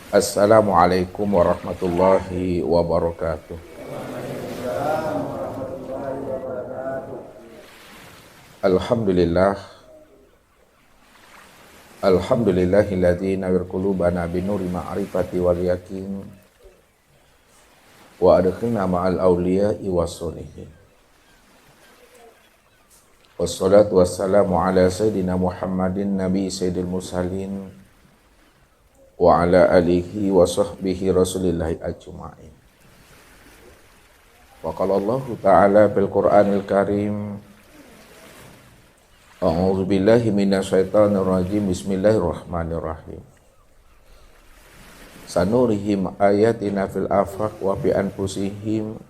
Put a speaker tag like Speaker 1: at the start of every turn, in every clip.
Speaker 1: Assalamualaikum warahmatullahi wabarakatuh. Alhamdulillah. Alhamdulillahilladzi nawwir qulubana binuri ma'rifati wal yakin wa adkhilna ma'al awliya'i wassalihin. Wassalatu wassalamu ala sayyidina Muhammadin nabi sayyidil mursalin wa ala alihi wa sahbihi rasulillahi ajma'in. Wa qala Allah ta'ala bil Qur'anil Karim, a'udzu billahi minasyaitonir rajim, bismillahirrahmanirrahim. Sanurihim ayatina fil afaq wa fi anfusihim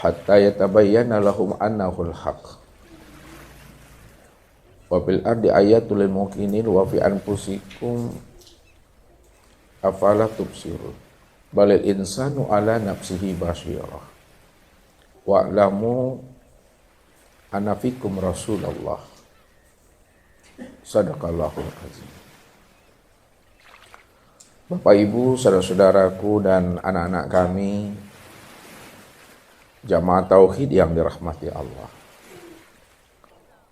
Speaker 1: hatta yatabayyana lahum annahul haq. Wa fil ardi ayatul lil muqinin wa fi anfusikum afala tubsirun. Balil insanu ala nafsihi basyirah. Wa'lamu anna fikum Rasulullah. Sadaqallahul azim. Bapak Ibu, saudara-saudaraku dan anak-anak kami, jamaah tauhid yang dirahmati Allah,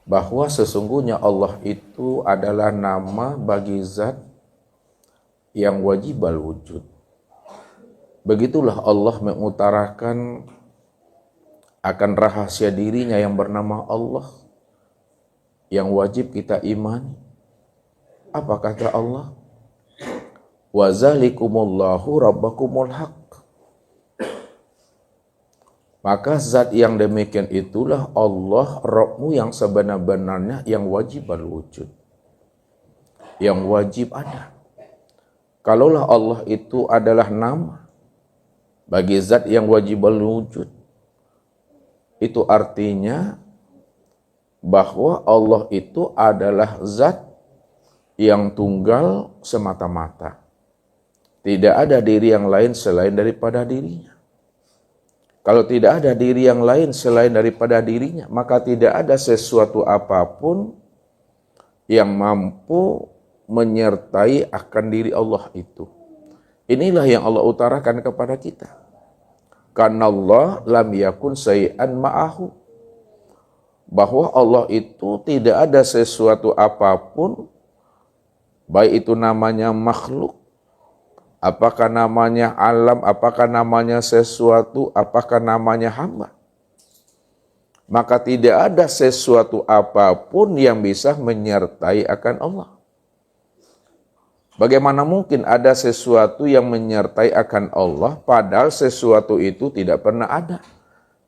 Speaker 1: bahwa sesungguhnya Allah itu adalah nama bagi zat yang wajib al-wujud. Begitulah Allah mengutarakan akan rahasia dirinya yang bernama Allah, yang wajib kita imani. Apa kata Allah? Wa zalikumullahu rabbakumul haq. Maka zat yang demikian itulah Allah Rabbmu yang sebenar-benarnya, yang wajib al-wujud, yang wajib ada. Kalaulah Allah itu adalah nama bagi zat yang wajib al-wujud, itu artinya bahwa Allah itu adalah zat yang tunggal semata-mata. Tidak ada diri yang lain selain daripada dirinya. Kalau tidak ada diri yang lain selain daripada dirinya, maka tidak ada sesuatu apapun yang mampu menyertai akan diri Allah itu. Inilah yang Allah utarakan kepada kita. Karena Allah lam yakun syai'an ma'ahu. Bahwa Allah itu tidak ada sesuatu apapun, baik itu namanya makhluk, apakah namanya alam, apakah namanya sesuatu, apakah namanya hamba. Maka tidak ada sesuatu apapun yang bisa menyertai akan Allah. Bagaimana mungkin ada sesuatu yang menyertai akan Allah, padahal sesuatu itu tidak pernah ada.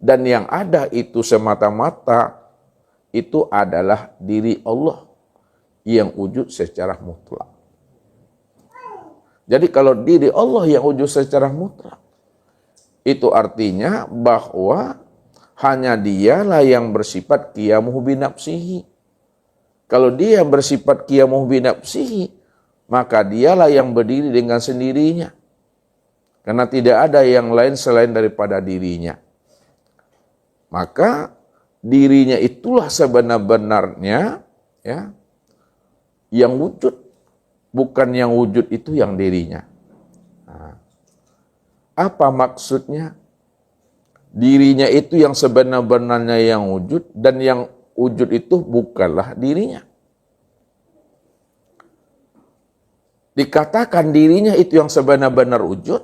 Speaker 1: Dan yang ada itu semata-mata, itu adalah diri Allah yang wujud secara mutlak. Jadi kalau diri Allah yang wujud secara mutlak, itu artinya bahwa hanya dialah yang bersifat qiyamuh binafsihi. Kalau dia bersifat qiyamuh binafsihi, maka dialah yang berdiri dengan sendirinya. Karena tidak ada yang lain selain daripada dirinya. Maka dirinya itulah sebenar-benarnya, ya, yang wujud. Bukan yang wujud itu yang dirinya. Nah, apa maksudnya? Dirinya itu yang sebenar-benarnya yang wujud, dan yang wujud itu bukanlah dirinya. Dikatakan dirinya itu yang sebenar-benar wujud,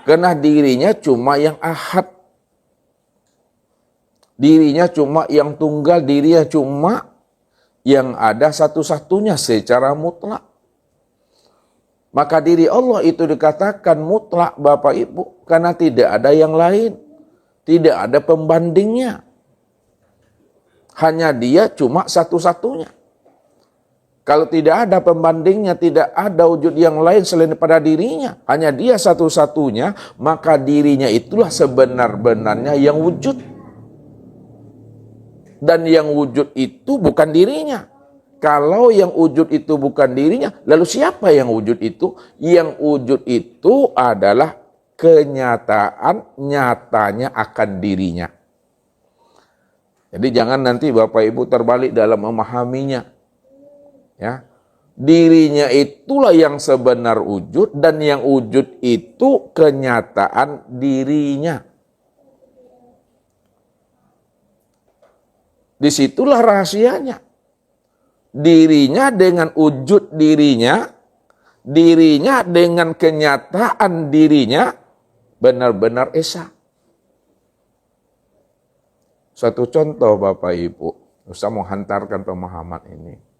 Speaker 1: karena dirinya cuma yang ahad. Dirinya cuma yang tunggal, dirinya cuma yang ada satu-satunya secara mutlak. Maka diri Allah itu dikatakan mutlak, Bapak Ibu, karena tidak ada yang lain. Tidak ada pembandingnya. Hanya dia cuma satu-satunya. Kalau tidak ada pembandingnya, tidak ada wujud yang lain selain daripada dirinya, hanya dia satu-satunya, maka dirinya itulah sebenar-benarnya yang wujud. Dan yang wujud itu bukan dirinya. Kalau yang wujud itu bukan dirinya, lalu siapa yang wujud itu? Yang wujud itu adalah kenyataan nyatanya akan dirinya. Jadi jangan nanti Bapak Ibu terbalik dalam memahaminya. Ya, Dirinya itulah yang sebenar wujud, dan yang wujud itu kenyataan dirinya. Disitulah rahasianya. Dirinya dengan wujud dirinya, dirinya dengan kenyataan dirinya, benar-benar esa. Satu contoh Bapak Ibu, saya mau hantarkan pemahaman ini.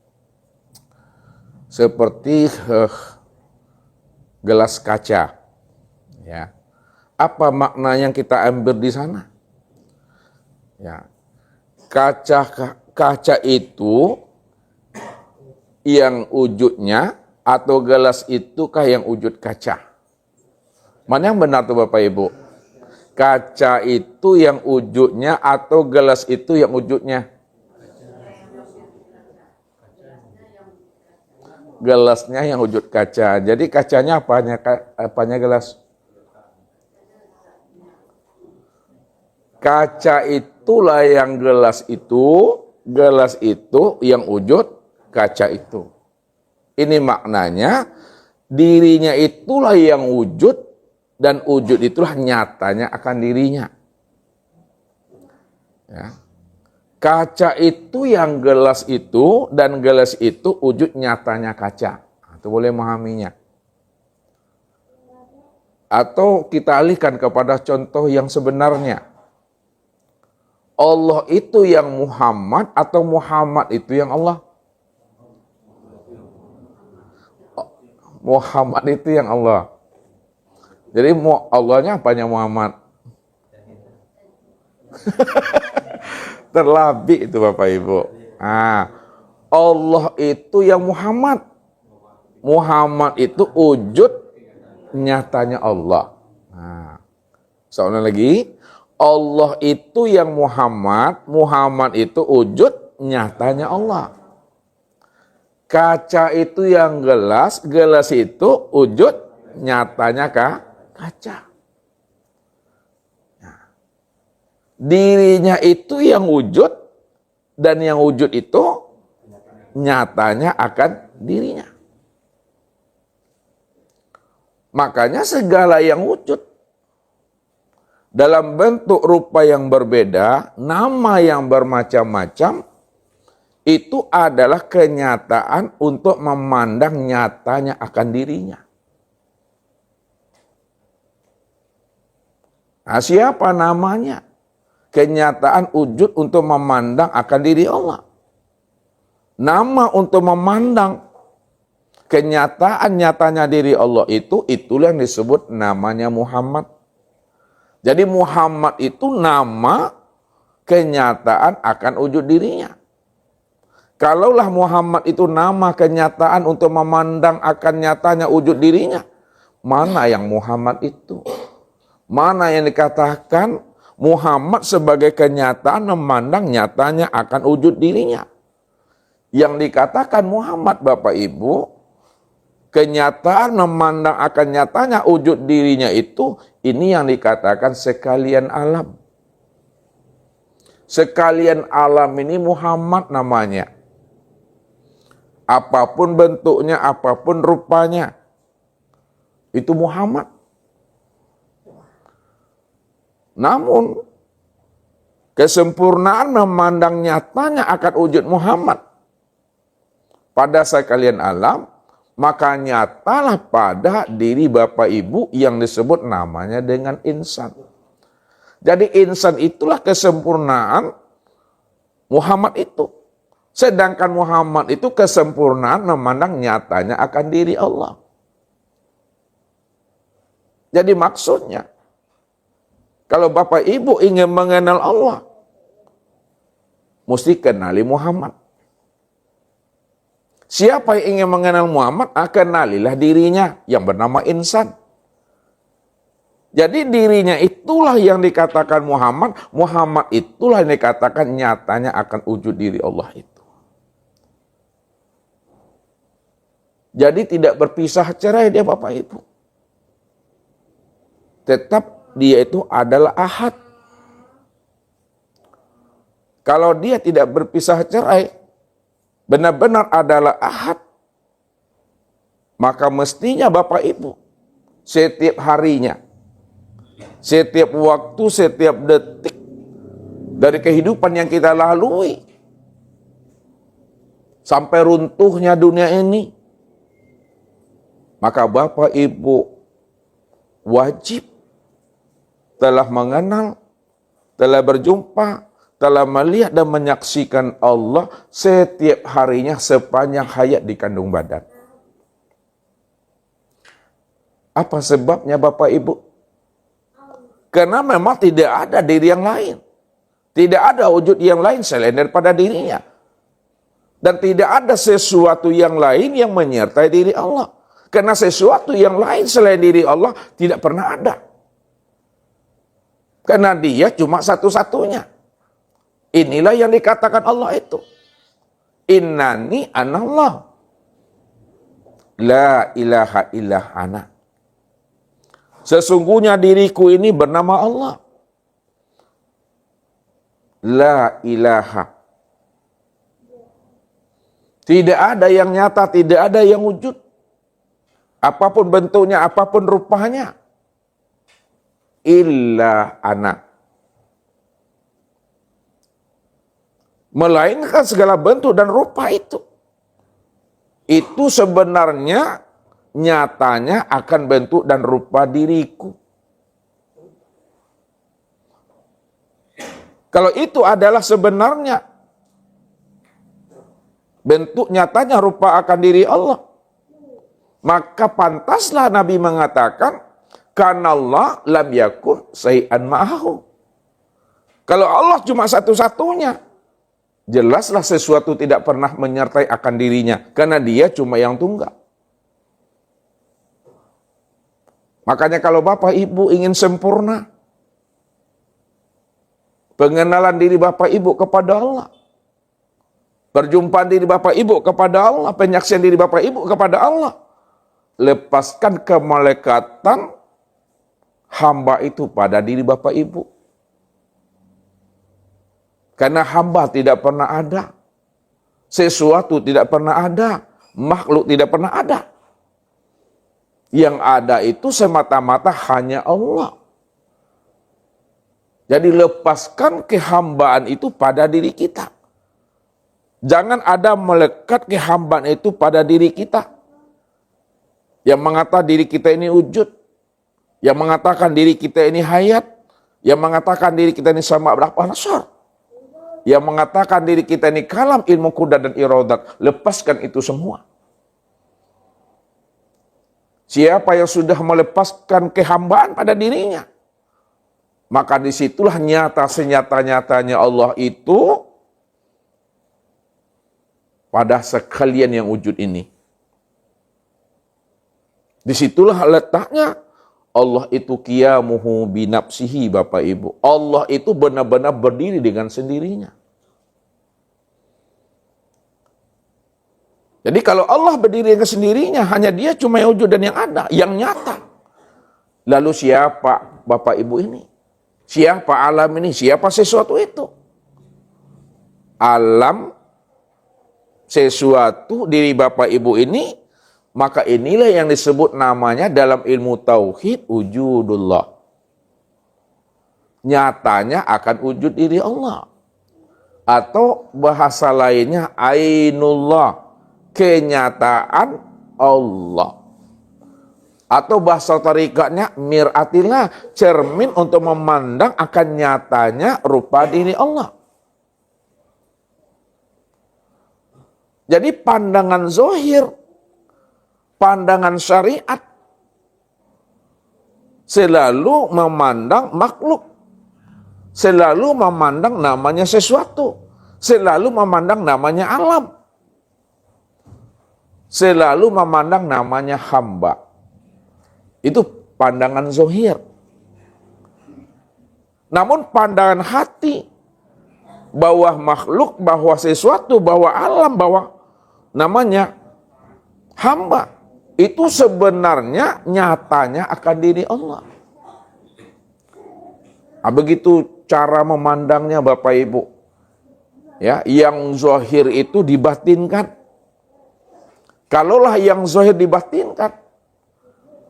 Speaker 1: Seperti gelas kaca. Ya. Apa makna yang kita ambil di sana? Ya. Kaca itu yang wujudnya, atau gelas itukah yang wujud kaca? Mana yang benar tuh Bapak Ibu? Kaca itu yang wujudnya atau gelas itu yang wujudnya? Gelasnya yang wujud kaca. Jadi kacanya apanya gelas? Kaca itulah yang gelas itu yang wujud kaca itu. Ini maknanya, dirinya itulah yang wujud, dan wujud itulah nyatanya akan dirinya. Ya. Kaca itu yang gelas itu, dan gelas itu wujud nyatanya kaca. Itu boleh memahaminya. Atau kita alihkan kepada contoh yang sebenarnya. Allah itu yang Muhammad atau Muhammad itu yang Allah? Muhammad itu yang Allah. Jadi Allahnya apanya Muhammad? Terlebih itu Bapak Ibu. Allah itu yang Muhammad. Muhammad itu wujud nyatanya Allah. Soalnya lagi, Allah itu yang Muhammad. Muhammad itu wujud nyatanya Allah. Kaca itu yang gelas. Gelas itu wujud nyatanya kaca. Dirinya itu yang wujud, dan yang wujud itu nyatanya akan dirinya. Makanya segala yang wujud dalam bentuk rupa yang berbeda, nama yang bermacam-macam, itu adalah kenyataan untuk memandang nyatanya akan dirinya. Siapa namanya? Kenyataan wujud untuk memandang akan diri Allah. Nama untuk memandang kenyataan nyatanya diri Allah itulah yang disebut namanya Muhammad. Jadi Muhammad itu nama kenyataan akan wujud dirinya. Kalaulah Muhammad itu nama kenyataan untuk memandang akan nyatanya wujud dirinya, mana yang Muhammad itu? Mana yang dikatakan Muhammad sebagai kenyataan memandang nyatanya akan wujud dirinya? Yang dikatakan Muhammad Bapak Ibu, kenyataan memandang akan nyatanya wujud dirinya itu, ini yang dikatakan sekalian alam. Sekalian alam ini Muhammad namanya. Apapun bentuknya, apapun rupanya, itu Muhammad. Namun, kesempurnaan memandang nyatanya akan wujud Muhammad pada sekalian alam, maka nyatalah pada diri Bapak Ibu yang disebut namanya dengan insan. Jadi insan itulah kesempurnaan Muhammad itu. Sedangkan Muhammad itu kesempurnaan memandang nyatanya akan diri Allah. Jadi maksudnya, kalau Bapak Ibu ingin mengenal Allah, mesti kenali Muhammad. Siapa yang ingin mengenal Muhammad, kenalilah dirinya yang bernama insan. Jadi dirinya itulah yang dikatakan Muhammad, Muhammad itulah yang dikatakan nyatanya akan wujud diri Allah itu. Jadi tidak berpisah cerai dia Bapak Ibu. Tetap dia itu adalah ahad. Kalau dia tidak berpisah cerai, benar-benar adalah ahad, Maka mestinya Bapak Ibu, setiap harinya, setiap waktu, setiap detik dari kehidupan yang kita lalui, sampai runtuhnya dunia ini, maka Bapak Ibu wajib telah mengenal, telah berjumpa, telah melihat dan menyaksikan Allah setiap harinya sepanjang hayat di kandung badan. Apa sebabnya Bapak Ibu? Karena memang tidak ada diri yang lain. Tidak ada wujud yang lain selain daripada dirinya. Dan tidak ada sesuatu yang lain yang menyertai diri Allah. Karena sesuatu yang lain selain diri Allah tidak pernah ada. Karena dia cuma satu-satunya. Inilah yang dikatakan Allah itu. Innani anallah. La ilaha illa ana. Sesungguhnya diriku ini bernama Allah. La ilaha. Tidak ada yang nyata, tidak ada yang wujud. Apapun bentuknya, apapun rupanya. Illa ana. Melainkan segala bentuk dan rupa itu. Itu sebenarnya nyatanya akan bentuk dan rupa diriku. Kalau itu adalah sebenarnya bentuk nyatanya rupa akan diri Allah, maka pantaslah Nabi mengatakan, kanallah lam yakun syai'an ma'ahu. Kalau Allah cuma satu-satunya, jelaslah sesuatu tidak pernah menyertai akan dirinya, karena dia cuma yang tunggal. Makanya kalau Bapak Ibu ingin sempurna, pengenalan diri Bapak Ibu kepada Allah, perjumpaan diri Bapak Ibu kepada Allah, penyaksian diri Bapak Ibu kepada Allah, lepaskan kemalekatan hamba itu pada diri Bapak Ibu. Karena hamba tidak pernah ada, sesuatu tidak pernah ada, makhluk tidak pernah ada. Yang ada itu semata-mata hanya Allah. Jadi lepaskan kehambaan itu pada diri kita. Jangan ada melekat kehambaan itu pada diri kita. Yang mengatakan diri kita ini wujud. Yang mengatakan diri kita ini hayat. Yang mengatakan diri kita ini sama berapa nasar. Yang mengatakan diri kita ini kalam, ilmu qudrat dan iradat. Lepaskan itu semua. Siapa yang sudah melepaskan kehambaan pada dirinya, maka disitulah nyata senyata-nyatanya Allah itu pada sekalian yang wujud ini. Disitulah letaknya Allah itu qiyamuhu binafsihi Bapak Ibu. Allah itu benar-benar berdiri dengan sendirinya. Jadi kalau Allah berdiri dengan sendirinya, hanya dia cuma yang wujud dan yang ada, yang nyata. Lalu siapa Bapak Ibu ini? Siapa alam ini? Siapa sesuatu itu? Alam, sesuatu, diri Bapak Ibu ini, maka inilah yang disebut namanya dalam ilmu tauhid wujudullah. Nyatanya akan wujud diri Allah. Atau bahasa lainnya ainullah. Kenyataan Allah. Atau bahasa tarikatnya mir'atillah, cermin untuk memandang akan nyatanya rupa diri Allah. Jadi pandangan zohir, pandangan syariat selalu memandang makhluk, selalu memandang namanya sesuatu, selalu memandang namanya alam, selalu memandang namanya hamba. Itu pandangan zohir. Namun pandangan hati, bahwa makhluk, bahwa sesuatu, bahwa alam, bahwa namanya hamba, itu sebenarnya nyatanya akan diri Allah. Nah, begitu cara memandangnya Bapak Ibu. Ya, yang zohir itu dibatinkan. Kalaulah yang zahir dibatinkan,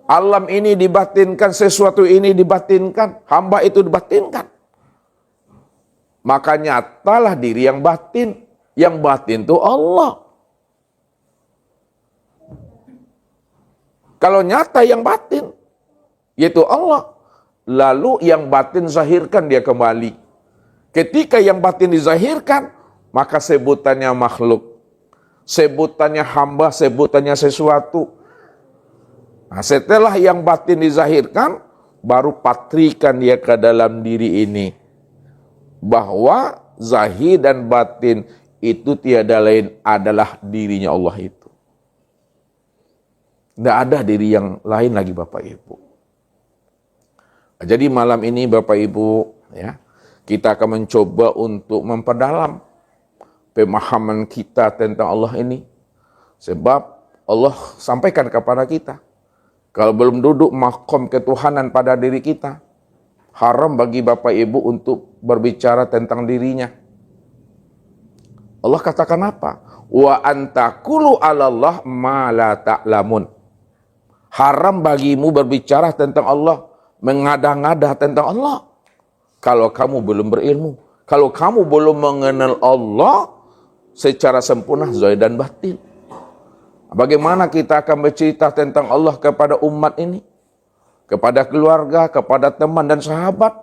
Speaker 1: alam ini dibatinkan, sesuatu ini dibatinkan, hamba itu dibatinkan, maka nyatalah diri yang batin. Yang batin itu Allah. Kalau nyata yang batin, yaitu Allah, lalu yang batin zahirkan dia kembali. Ketika yang batin dizahirkan, maka sebutannya makhluk, sebutannya hamba, sebutannya sesuatu. Nah, setelah yang batin dizahirkan, baru patrikan dia ke dalam diri ini, bahwa zahir dan batin itu tiada lain adalah dirinya Allah itu. Tidak ada diri yang lain lagi Bapak Ibu. Jadi malam ini Bapak Ibu, ya, kita akan mencoba untuk memperdalam pemahaman kita tentang Allah ini. Sebab Allah sampaikan kepada kita, kalau belum duduk makom ketuhanan pada diri kita, haram bagi Bapak Ibu untuk berbicara tentang dirinya. Allah katakan apa? Wa antakulu 'alallah ma la ta'lamun. Haram bagimu berbicara tentang Allah, mengada-ngada tentang Allah, kalau kamu belum berilmu, kalau kamu belum mengenal Allah secara sempurna zahir dan batin. Bagaimana kita akan bercerita tentang Allah kepada umat ini, kepada keluarga, kepada teman dan sahabat,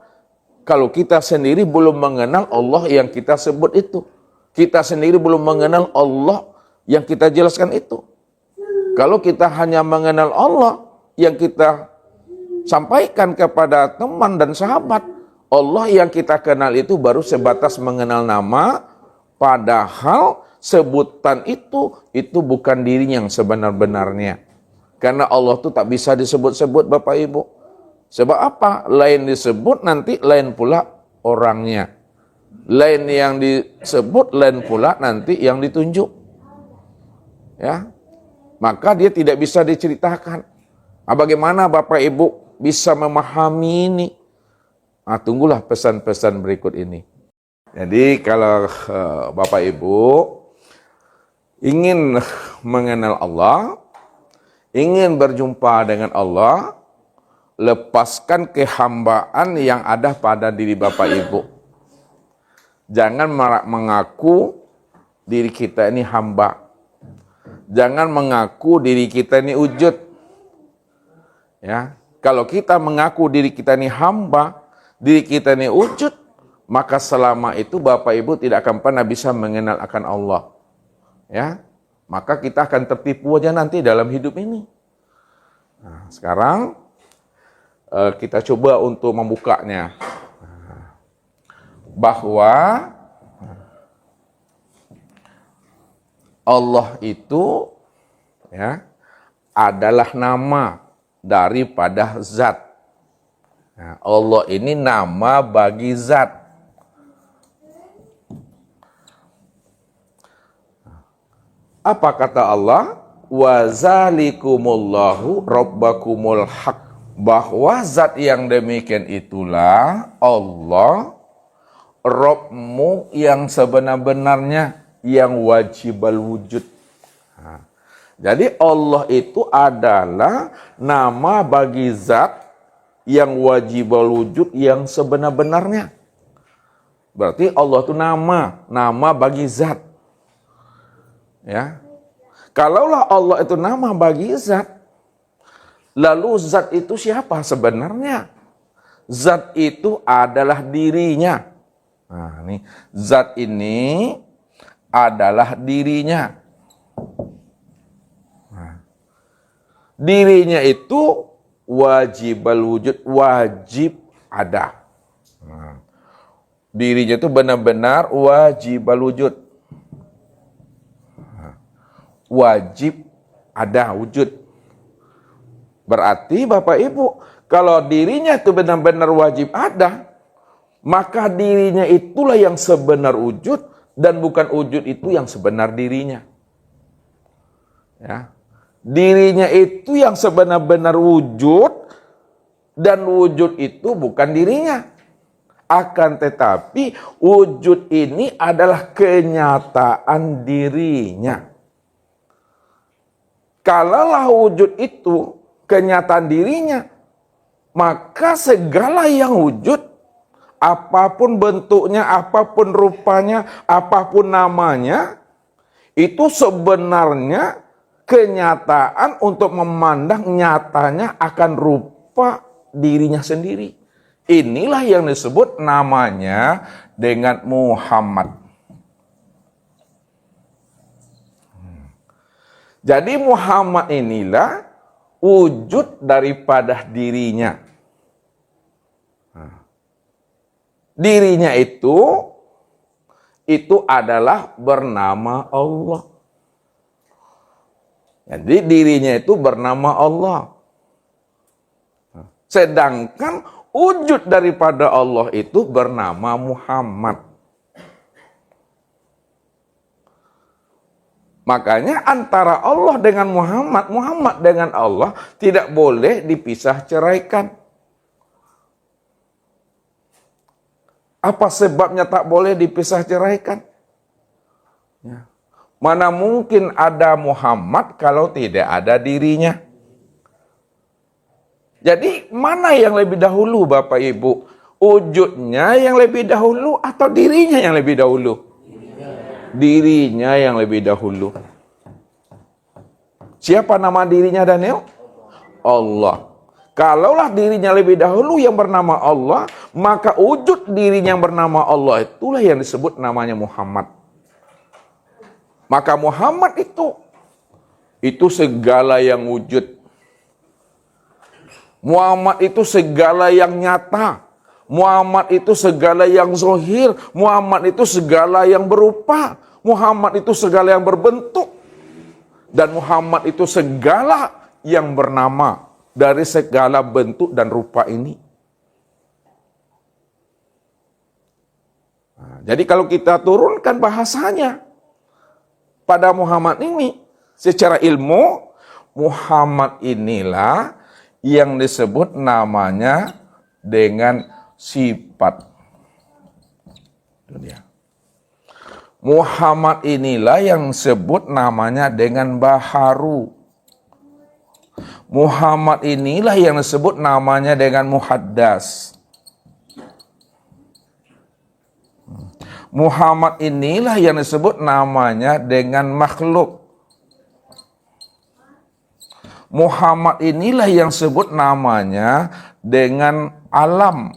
Speaker 1: kalau kita sendiri belum mengenal Allah yang kita sebut itu? Kita sendiri belum mengenal Allah yang kita jelaskan itu. Kalau kita hanya mengenal Allah yang kita sampaikan kepada teman dan sahabat, Allah yang kita kenal itu baru sebatas mengenal nama, padahal sebutan itu bukan dirinya yang sebenar-benarnya. Karena Allah itu tak bisa disebut-sebut Bapak Ibu. Sebab apa? Lain disebut nanti lain pula orangnya. Lain yang disebut, lain pula nanti yang ditunjuk. Ya, maka dia tidak bisa diceritakan. Nah, bagaimana Bapak Ibu bisa memahami ini? Nah, tunggulah pesan-pesan berikut ini. Jadi kalau Bapak Ibu ingin mengenal Allah, ingin berjumpa dengan Allah, lepaskan kehambaan yang ada pada diri Bapak Ibu. Jangan mengaku diri kita ini hamba. Jangan mengaku diri kita ini wujud. Ya, kalau kita mengaku diri kita ini hamba, diri kita ini wujud, maka selama itu Bapak Ibu tidak akan pernah bisa mengenal akan Allah. Ya, maka kita akan tertipu aja nanti dalam hidup ini. Nah, sekarang kita coba untuk membukanya. Bahwa Allah itu, ya, adalah nama daripada zat. Nah, Allah ini nama bagi zat. Apa kata Allah? Wa zalikumullahu rabbakumul haq. Bahwa zat yang demikian itulah Allah, Rabbmu yang sebenar-benarnya, yang wajibal wujud. Nah, jadi Allah itu adalah nama bagi zat yang wajibal wujud, yang sebenar-benarnya. Berarti Allah itu nama bagi zat. Ya, kalaulah Allah itu nama bagi zat, lalu zat itu siapa sebenarnya? Zat itu adalah dirinya. Nah, ini zat ini adalah dirinya. Nah, dirinya itu wajibal wujud, wajib ada. Nah, dirinya itu benar-benar wajibal wujud. Nah, wajib ada wujud. Berarti Bapak Ibu, kalau dirinya itu benar-benar wajib ada, maka dirinya itulah yang sebenar wujud, dan bukan wujud itu yang sebenar dirinya. Ya. Dirinya itu yang sebenar-benar wujud, dan wujud itu bukan dirinya. Akan tetapi wujud ini adalah kenyataan dirinya. Kalaulah wujud itu kenyataan dirinya, maka segala yang wujud, apapun bentuknya, apapun rupanya, apapun namanya, itu sebenarnya kenyataan untuk memandang nyatanya akan rupa dirinya sendiri. Inilah yang disebut namanya dengan Muhammad. Jadi Muhammad inilah wujud daripada dirinya. Dirinya itu adalah bernama Allah. Jadi dirinya itu bernama Allah. Sedangkan wujud daripada Allah itu bernama Muhammad. Makanya antara Allah dengan Muhammad, Muhammad dengan Allah tidak boleh dipisah ceraikan. Apa sebabnya tak boleh dipisah ceraikan? Ya. Mana mungkin ada Muhammad kalau tidak ada dirinya? Jadi mana yang lebih dahulu Bapak Ibu? Wujudnya yang lebih dahulu atau dirinya yang lebih dahulu? Dirinya yang lebih dahulu. Siapa nama dirinya Daniel? Allah. Kalaulah dirinya lebih dahulu yang bernama Allah, maka wujud dirinya yang bernama Allah itulah yang disebut namanya Muhammad. Maka Muhammad itu segala yang wujud. Muhammad itu segala yang nyata. Muhammad itu segala yang zahir. Muhammad itu segala yang berupa. Muhammad itu segala yang berbentuk. Dan Muhammad itu segala yang bernama dari segala bentuk dan rupa ini. Nah, jadi kalau kita turunkan bahasanya pada Muhammad ini, secara ilmu, Muhammad inilah yang disebut namanya dengan sifat. Itu dia. Muhammad inilah yang sebut namanya dengan baharu. Muhammad inilah yang disebut namanya dengan muhaddas. Muhammad inilah yang disebut namanya dengan makhluk. Muhammad inilah yang disebut namanya dengan alam.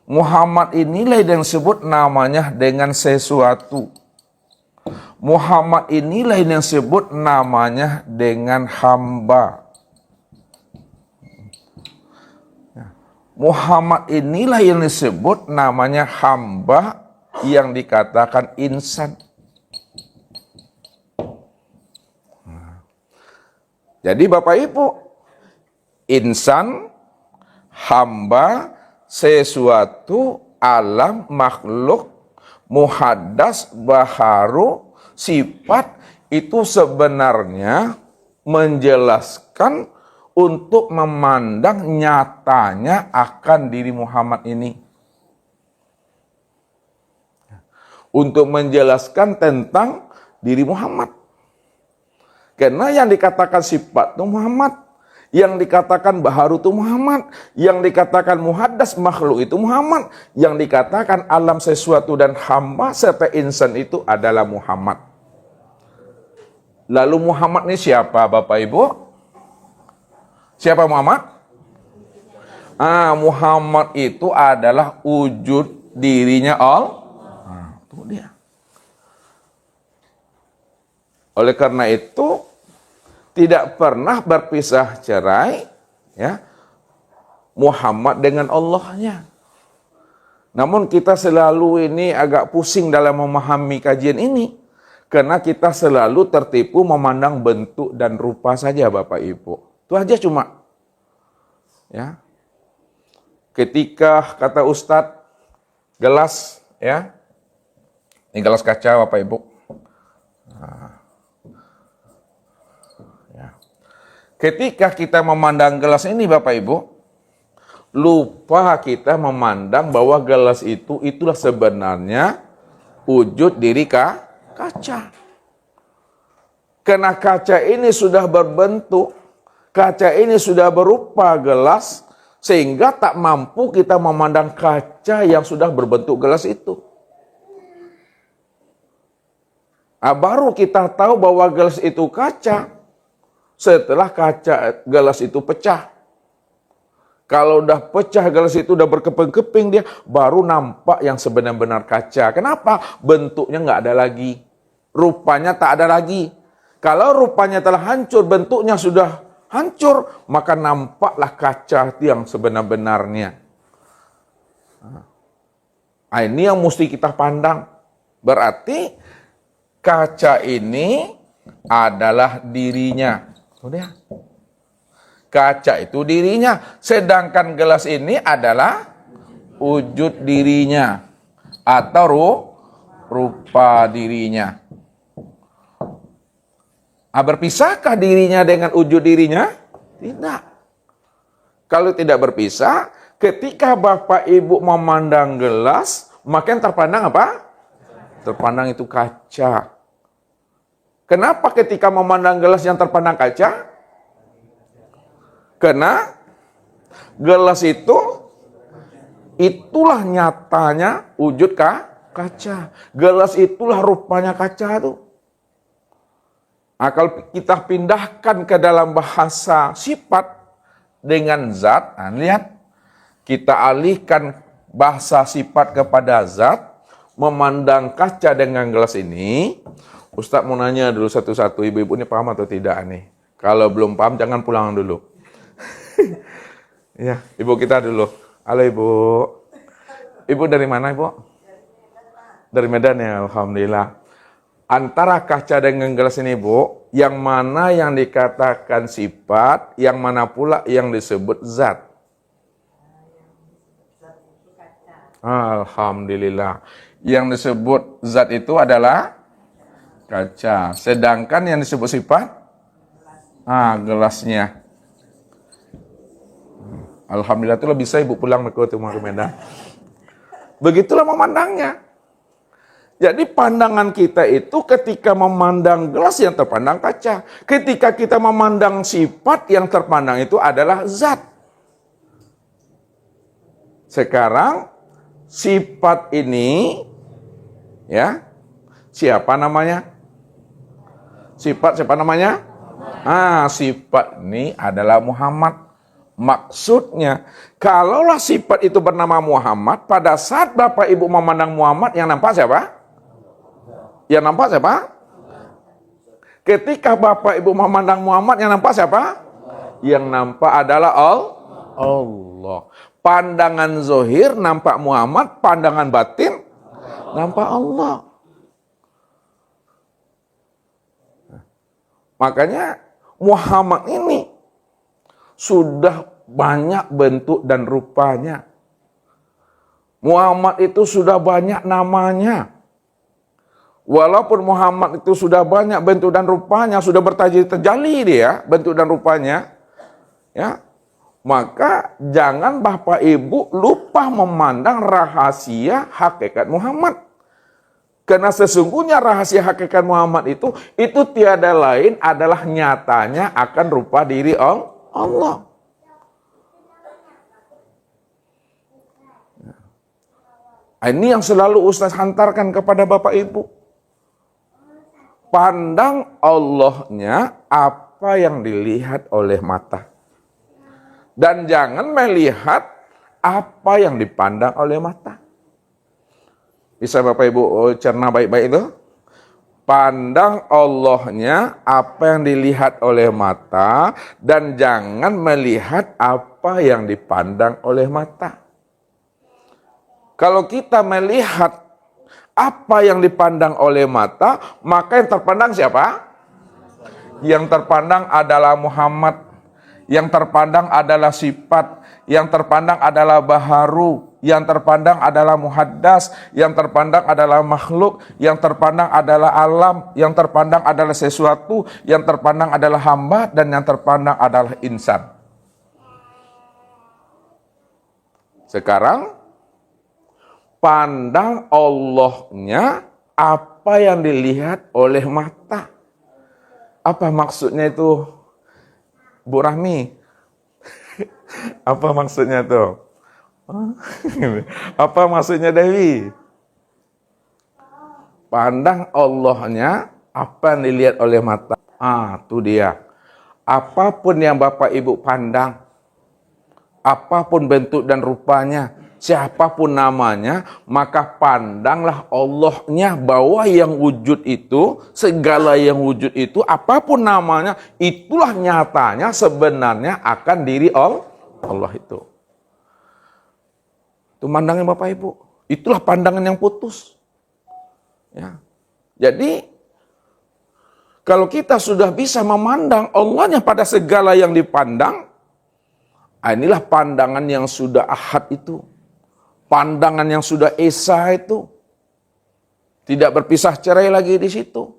Speaker 1: Muhammad inilah yang disebut namanya dengan sesuatu. Muhammad inilah yang disebut namanya dengan hamba. Muhammad inilah yang disebut namanya hamba yang dikatakan insan. Jadi Bapak Ibu, insan, hamba, sesuatu, alam, makhluk, muhaddas, baharu, sifat itu sebenarnya menjelaskan untuk memandang nyatanya akan diri Muhammad ini. Untuk menjelaskan tentang diri Muhammad. Karena yang dikatakan sifat itu Muhammad. Yang dikatakan baharu itu Muhammad, yang dikatakan muhaddas makhluk itu Muhammad, yang dikatakan alam sesuatu dan hamba serta insan itu adalah Muhammad. Lalu Muhammad ini siapa Bapak Ibu? Siapa Muhammad? Muhammad itu adalah wujud dirinya Allah. Itu dia. Oleh karena itu tidak pernah berpisah cerai ya Muhammad dengan Allahnya. Namun kita selalu ini agak pusing dalam memahami kajian ini karena kita selalu tertipu memandang bentuk dan rupa saja Bapak Ibu. Itu aja cuma ya. Ketika kata Ustadz gelas ya. Ini gelas kaca Bapak Ibu. Ketika kita memandang gelas ini Bapak Ibu, lupa kita memandang bahwa gelas itulah sebenarnya wujud diri kaca. Karena kaca ini sudah berbentuk, kaca ini sudah berupa gelas, sehingga tak mampu kita memandang kaca yang sudah berbentuk gelas itu. Baru kita tahu bahwa gelas itu kaca setelah kaca gelas itu pecah. Kalau udah pecah gelas itu udah berkeping-keping dia, baru nampak yang sebenar-benar kaca. Kenapa? Bentuknya nggak ada lagi. Rupanya tak ada lagi. Kalau rupanya telah hancur, bentuknya sudah hancur, maka nampaklah kaca yang sebenar-benarnya. Nah, ini yang mesti kita pandang. Berarti kaca ini adalah dirinya. Udah. Kaca itu dirinya, sedangkan gelas ini adalah wujud dirinya atau rupa dirinya. Berpisahkah dirinya dengan wujud dirinya? Tidak. Kalau tidak berpisah, ketika Bapak Ibu memandang gelas, maka yang terpandang apa? Terpandang itu kaca. Kenapa ketika memandang gelas yang terpandang kaca? Karena gelas itu, itulah nyatanya wujud kaca. Gelas itulah rupanya kaca itu. Kalau kita pindahkan ke dalam bahasa sifat dengan zat, lihat, kita alihkan bahasa sifat kepada zat, memandang kaca dengan gelas ini. Ustadz mau nanya dulu satu-satu, ibu-ibu ini paham atau tidak nih? Kalau belum paham, jangan pulang dulu. Ya, ibu kita dulu. Halo ibu. Ibu dari mana ibu? Dari Medan ya, alhamdulillah. Antara kaca dengan gelas ini bu, yang mana yang dikatakan sifat, yang mana pula yang disebut zat? Alhamdulillah. Yang disebut zat itu adalah kaca. Sedangkan yang disebut sifat, gelasnya. Alhamdulillah itulah bisa ibu pulang ke Medan. Begitulah memandangnya. Jadi pandangan kita itu ketika memandang gelas yang terpandang kaca. Ketika kita memandang sifat yang terpandang itu adalah zat. Sekarang sifat ini, ya, siapa namanya? Sifat siapa namanya? Sifat ini adalah Muhammad. Maksudnya, kalaulah sifat itu bernama Muhammad, pada saat Bapak Ibu memandang Muhammad, yang nampak siapa? Yang nampak siapa? Ketika Bapak Ibu memandang Muhammad, yang nampak siapa? Yang nampak adalah Allah. Pandangan zohir nampak Muhammad, pandangan batin nampak Allah. Makanya Muhammad ini sudah banyak bentuk dan rupanya. Muhammad itu sudah banyak namanya. Walaupun Muhammad itu sudah banyak bentuk dan rupanya, sudah terjali dia bentuk dan rupanya, ya, maka jangan Bapak Ibu lupa memandang rahasia hakikat Muhammad. Karena sesungguhnya rahasia hakikat Muhammad itu tiada lain adalah nyatanya akan rupa diri Allah. Ini yang selalu Ustaz hantarkan kepada Bapak Ibu. Pandang Allahnya apa yang dilihat oleh mata. Dan jangan melihat apa yang dipandang oleh mata. Bisa Bapak Ibu cerna baik-baik itu? Pandang Allahnya apa yang dilihat oleh mata. Dan jangan melihat apa yang dipandang oleh mata. Kalau kita melihat apa yang dipandang oleh mata, maka yang terpandang siapa? Yang terpandang adalah Muhammad. Yang terpandang adalah sifat. Yang terpandang adalah baharu. Yang terpandang adalah muhaddas. Yang terpandang adalah makhluk. Yang terpandang adalah alam. Yang terpandang adalah sesuatu. Yang terpandang adalah hamba. Dan yang terpandang adalah insan. Sekarang pandang Allahnya apa yang dilihat oleh mata. Apa maksudnya itu, Bu Rahmi? Apa maksudnya tuh? Apa maksudnya Dewi? Pandang Allahnya, apa yang dilihat oleh mata. Itu dia. Apapun yang Bapak Ibu pandang, apapun bentuk dan rupanya, siapapun namanya, maka pandanglah Allahnya, bahwa yang wujud itu, segala yang wujud itu, apapun namanya, itulah nyatanya sebenarnya akan diri Allah itu. Itu pandangnya Bapak Ibu. Itulah pandangan yang putus. Ya. Jadi, kalau kita sudah bisa memandang Allahnya pada segala yang dipandang, inilah pandangan yang sudah ahad itu. Pandangan yang sudah esa itu. Tidak berpisah cerai lagi di situ.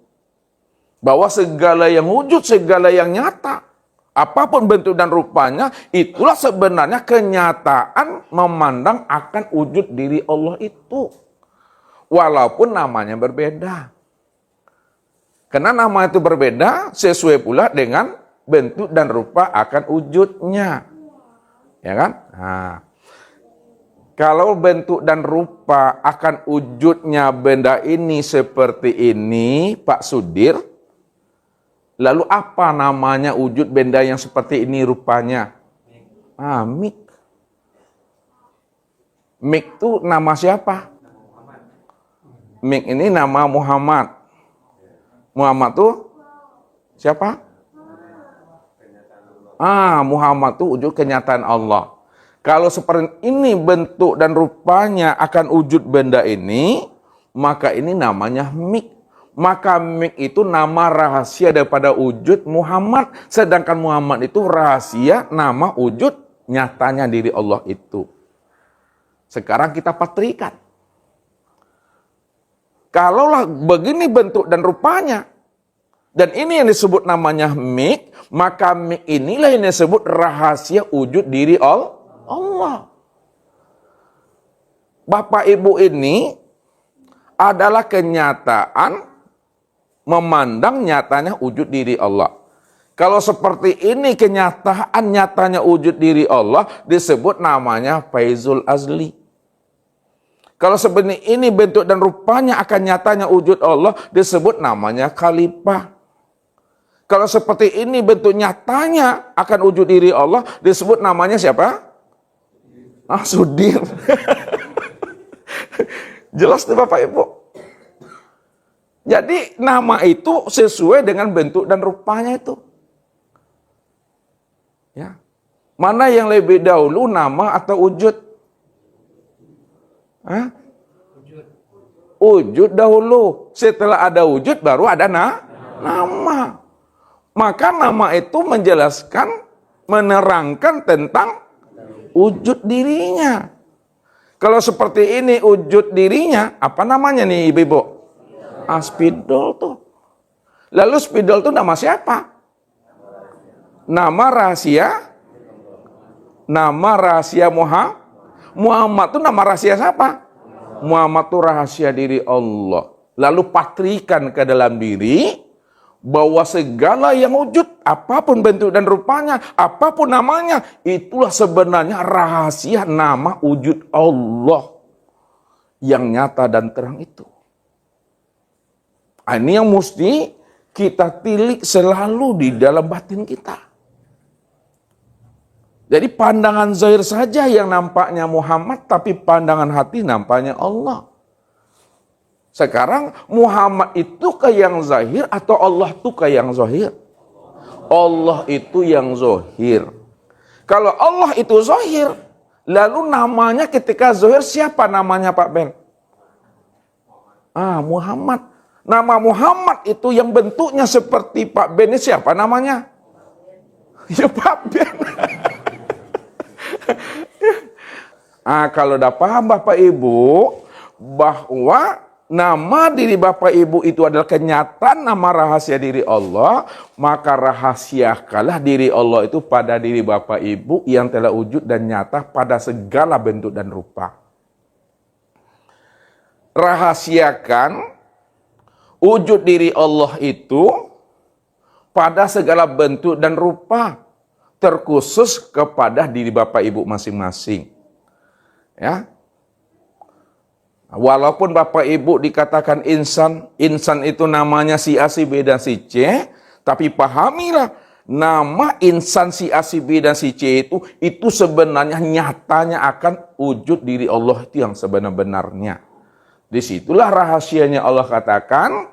Speaker 1: Bahwa segala yang wujud, segala yang nyata, apapun bentuk dan rupanya, itulah sebenarnya kenyataan memandang akan wujud diri Allah itu. Walaupun namanya berbeda. Karena nama itu berbeda, sesuai pula dengan bentuk dan rupa akan wujudnya. Ya kan? Nah, kalau bentuk dan rupa akan wujudnya benda ini seperti ini, Pak Sudir, lalu apa namanya wujud benda yang seperti ini rupanya? Mik. Mik itu nama siapa? Mik ini nama Muhammad. Muhammad itu siapa? Muhammad itu wujud kenyataan Allah. Kalau seperti ini bentuk dan rupanya akan wujud benda ini, maka ini namanya mik. Maka mik itu nama rahasia daripada wujud Muhammad. Sedangkan Muhammad itu rahasia nama wujud nyatanya diri Allah itu. Sekarang kita patrikan. Kalaulah begini bentuk dan rupanya, dan ini yang disebut namanya mik, maka mik inilah yang disebut rahasia wujud diri Allah. Bapak Ibu ini adalah kenyataan memandang nyatanya wujud diri Allah. Kalau seperti ini kenyataan nyatanya wujud diri Allah, disebut namanya faizul azli. Kalau sebenarnya ini bentuk dan rupanya akan nyatanya wujud Allah, disebut namanya khalifah. Kalau seperti ini bentuk nyatanya akan wujud diri Allah, disebut namanya siapa? Sudir. Jelas nih Bapak Ibu. Jadi nama itu sesuai dengan bentuk dan rupanya itu. Ya. Mana yang lebih dahulu, nama atau wujud? Wujud dahulu. Setelah ada wujud baru ada nama. Maka nama itu menjelaskan, menerangkan tentang wujud dirinya. Kalau seperti ini wujud dirinya, apa namanya nih Ibu-ibu? Spidol tuh. Lalu spidol itu nama siapa? Nama rahasia. Nama rahasia Muhammad itu nama rahasia siapa? Muhammad itu rahasia diri Allah. Lalu patrikan ke dalam diri bahwa segala yang wujud, apapun bentuk dan rupanya, apapun namanya, itulah sebenarnya rahasia nama wujud Allah yang nyata dan terang itu. Ini yang mesti kita tilik selalu di dalam batin kita. Jadi pandangan zahir saja yang nampaknya Muhammad, tapi pandangan hati nampaknya Allah. Sekarang Muhammad itu ke yang zahir atau Allah itu ke yang zahir? Allah itu yang zahir. Kalau Allah itu zahir, lalu namanya ketika zahir siapa namanya Pak Ben? Muhammad. Nama Muhammad itu yang bentuknya seperti Pak Ben, ini siapa namanya? Ya Pak Ben. Kalau udah paham Bapak Ibu bahwa nama diri Bapak Ibu itu adalah kenyataan nama rahasia diri Allah, maka rahasiakanlah diri Allah itu pada diri Bapak Ibu yang telah wujud dan nyata pada segala bentuk dan rupa. Rahasiakan wujud diri Allah itu pada segala bentuk dan rupa, terkhusus kepada diri Bapak Ibu masing-masing. Ya. Walaupun Bapak Ibu dikatakan insan, insan itu namanya si A, si B, dan si C, tapi pahamilah, nama insan si A, si B, dan si C itu sebenarnya nyatanya akan wujud diri Allah itu yang sebenar-benarnya. Disitulah rahasianya Allah katakan,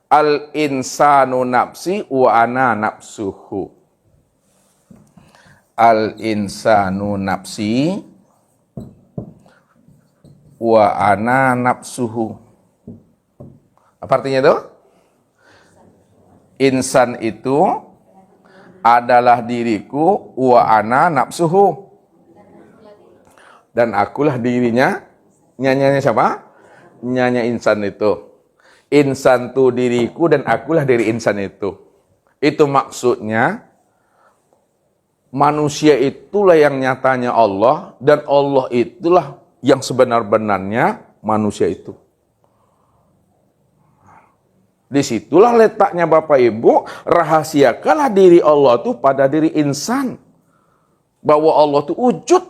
Speaker 1: al-insanu nafsi wa ana nafsuhu. Al-insanu nafsi wa ana nafsuhu. Apa artinya itu? Insan itu adalah diriku, wa ana nafsuhu. Dan akulah dirinya. Nyanyanya siapa? Nyanya insan itu. Insan itu diriku dan akulah diri insan itu. Itu maksudnya, manusia itulah yang nyatanya Allah, dan Allah itulah yang sebenar-benarnya manusia itu. Disitulah letaknya Bapak Ibu, rahasiakanlah diri Allah itu pada diri insan. Bahwa Allah itu wujud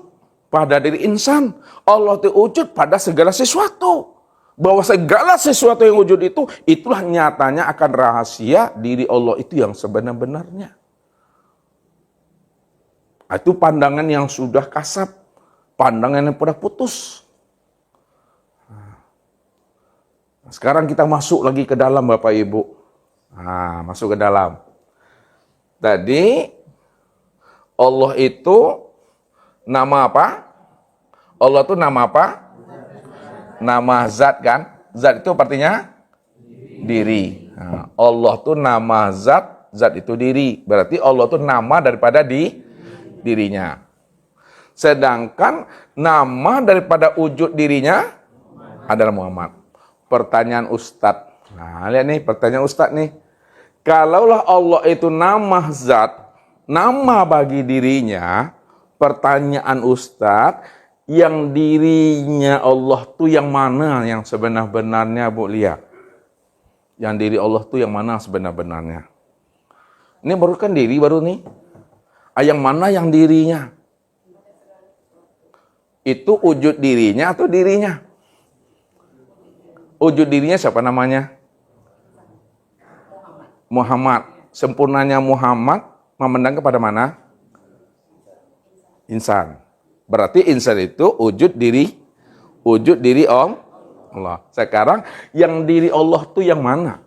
Speaker 1: pada diri insan. Allah itu wujud pada segala sesuatu. Bahwa segala sesuatu yang wujud itu, itulah nyatanya akan rahasia diri Allah itu yang sebenar-benarnya. Itu pandangan yang sudah kasar, pandangan yang sudah putus. Nah, sekarang kita masuk lagi ke dalam Bapak Ibu. Nah, masuk ke dalam. Tadi, Allah itu nama apa? Allah itu nama apa? Nama zat kan? Zat itu artinya diri. Nah, Allah itu nama zat, zat itu diri. Berarti Allah itu nama daripada dirinya. Sedangkan nama daripada wujud dirinya adalah Muhammad. Pertanyaan Ustadz. Nah, lihat nih pertanyaan Ustadz nih. Kalaulah Allah itu nama zat, nama bagi dirinya, pertanyaan Ustadz, yang dirinya Allah tuh yang mana yang sebenar-benarnya, Bu Lia? Yang diri Allah tuh yang mana sebenar-benarnya? Ini baru kan diri baru nih. Yang mana yang dirinya? Itu wujud dirinya atau dirinya? Wujud dirinya siapa namanya? Muhammad. Sempurnanya Muhammad memandang kepada mana? Insan. Berarti insan itu wujud diri Allah. Sekarang yang diri Allah itu yang mana?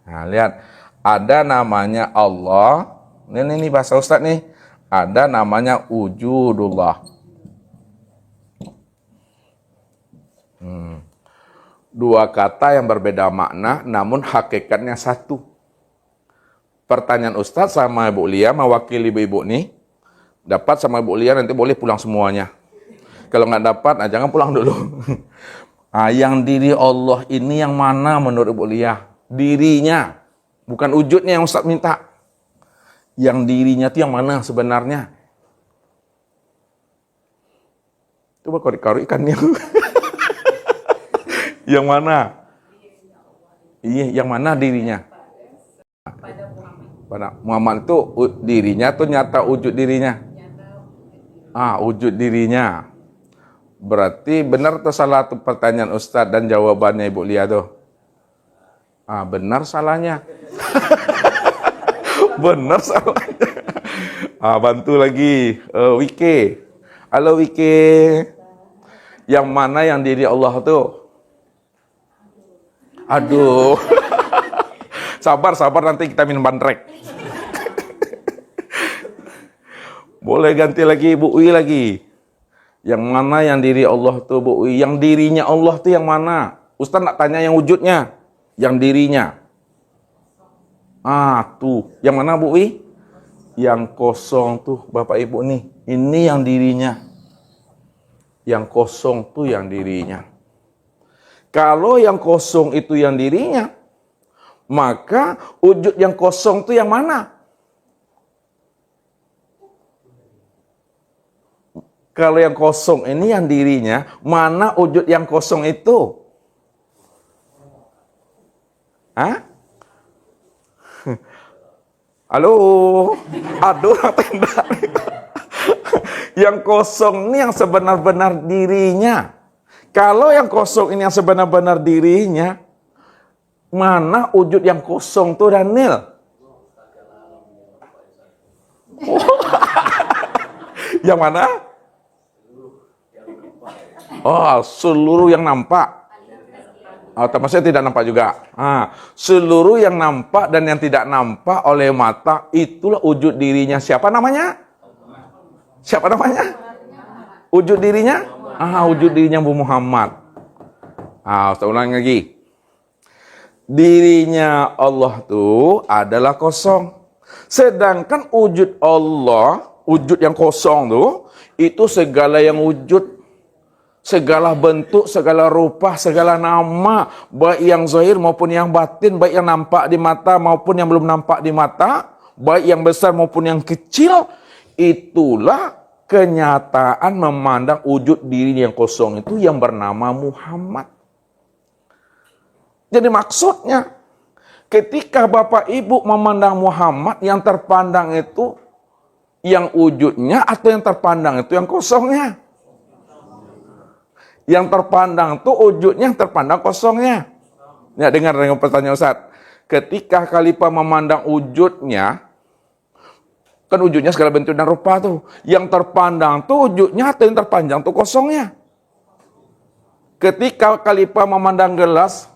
Speaker 1: Nah, lihat, ada namanya Allah. Ini bahasa Ustadz nih. Ada namanya wujudullah. Dua kata yang berbeda makna, namun hakikatnya satu. Pertanyaan Ustadz sama Ibu Lia, mewakili ibu-ibu nih. Dapat sama Ibu Lia, nanti boleh pulang semuanya. Kalau nggak dapat, nah jangan pulang dulu. Nah, yang diri Allah ini yang mana menurut Ibu Lia? Dirinya, bukan wujudnya yang Ustadz minta. Yang dirinya itu yang mana sebenarnya? Coba kau ikannya. Yang mana? Iya, yang mana dirinya? Pada Muhammad itu dirinya tuh nyata wujud dirinya. Wujud dirinya. Berarti benar atau salah tuh pertanyaan Ustadz dan jawabannya Ibu Lia tuh? Benar salahnya. Benar salahnya. Bantu lagi. Wike. Halo Wike. Yang mana yang diri Allah tuh? Aduh. Sabar nanti kita minum bandrek. Boleh ganti lagi Bu Ui lagi. Yang mana yang diri Allah tuh Bu Ui? Yang dirinya Allah tuh yang mana? Ustaz nak tanya yang wujudnya. Yang dirinya. Tuh. Yang mana Bu Ui? Yang kosong tuh Bapak Ibu nih. Ini yang dirinya. Yang kosong tuh yang dirinya. Kalau yang kosong itu yang dirinya, maka wujud yang kosong itu yang mana? Kalau yang kosong ini yang dirinya, mana wujud yang kosong itu? Halo, aduh tenda. Yang kosong ini yang sebenar-benar dirinya. Kalau yang kosong ini yang sebenar-benar dirinya, mana wujud yang kosong tuh Daniel? Yang mana? Oh, seluruh yang nampak. Maksudnya tidak nampak juga. Seluruh yang nampak dan yang tidak nampak oleh mata, itulah wujud dirinya. Siapa namanya? Siapa namanya? Wujud dirinya? Wujud dirinya Bu Muhammad. Saya ulang lagi. Dirinya Allah tuh adalah kosong. Sedangkan wujud Allah, wujud yang kosong tuh, itu segala yang wujud. Segala bentuk, segala rupa, segala nama, baik yang zahir maupun yang batin, baik yang nampak di mata maupun yang belum nampak di mata, baik yang besar maupun yang kecil, itulah kenyataan memandang wujud diri yang kosong itu yang bernama Muhammad. Jadi maksudnya, ketika Bapak Ibu memandang Muhammad, yang terpandang itu yang wujudnya atau yang terpandang itu yang kosongnya? Yang terpandang itu wujudnya, yang terpandang kosongnya. Ya, dengar dengan pertanyaan Ustaz. Ketika Khalifah memandang wujudnya, kan wujudnya segala bentuk dan rupa tuh. Yang terpandang tuh wujudnya atau yang terpandang tuh kosongnya. Ketika Khalifah memandang gelas,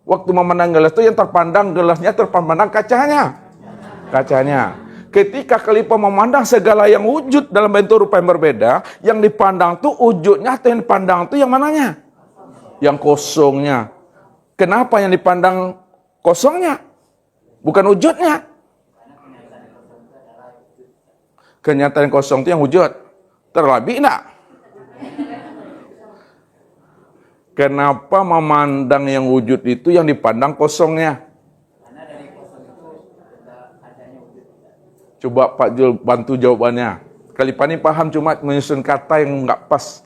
Speaker 1: waktu memandang gelas tuh yang terpandang gelasnya, terpandang kacanya. Kacanya. Ketika Khalifah memandang segala yang wujud dalam bentuk rupa yang berbeda, yang dipandang tuh wujudnya atau yang dipandang tuh yang mananya? Yang kosongnya. Kenapa yang dipandang kosongnya? Bukan wujudnya. Kenyataan kosong itu yang wujud. Terlebih enggak? Kenapa memandang yang wujud itu yang dipandang kosongnya? Coba Pak Jul bantu jawabannya. Khalifah ini paham cuma menyusun kata yang nggak pas.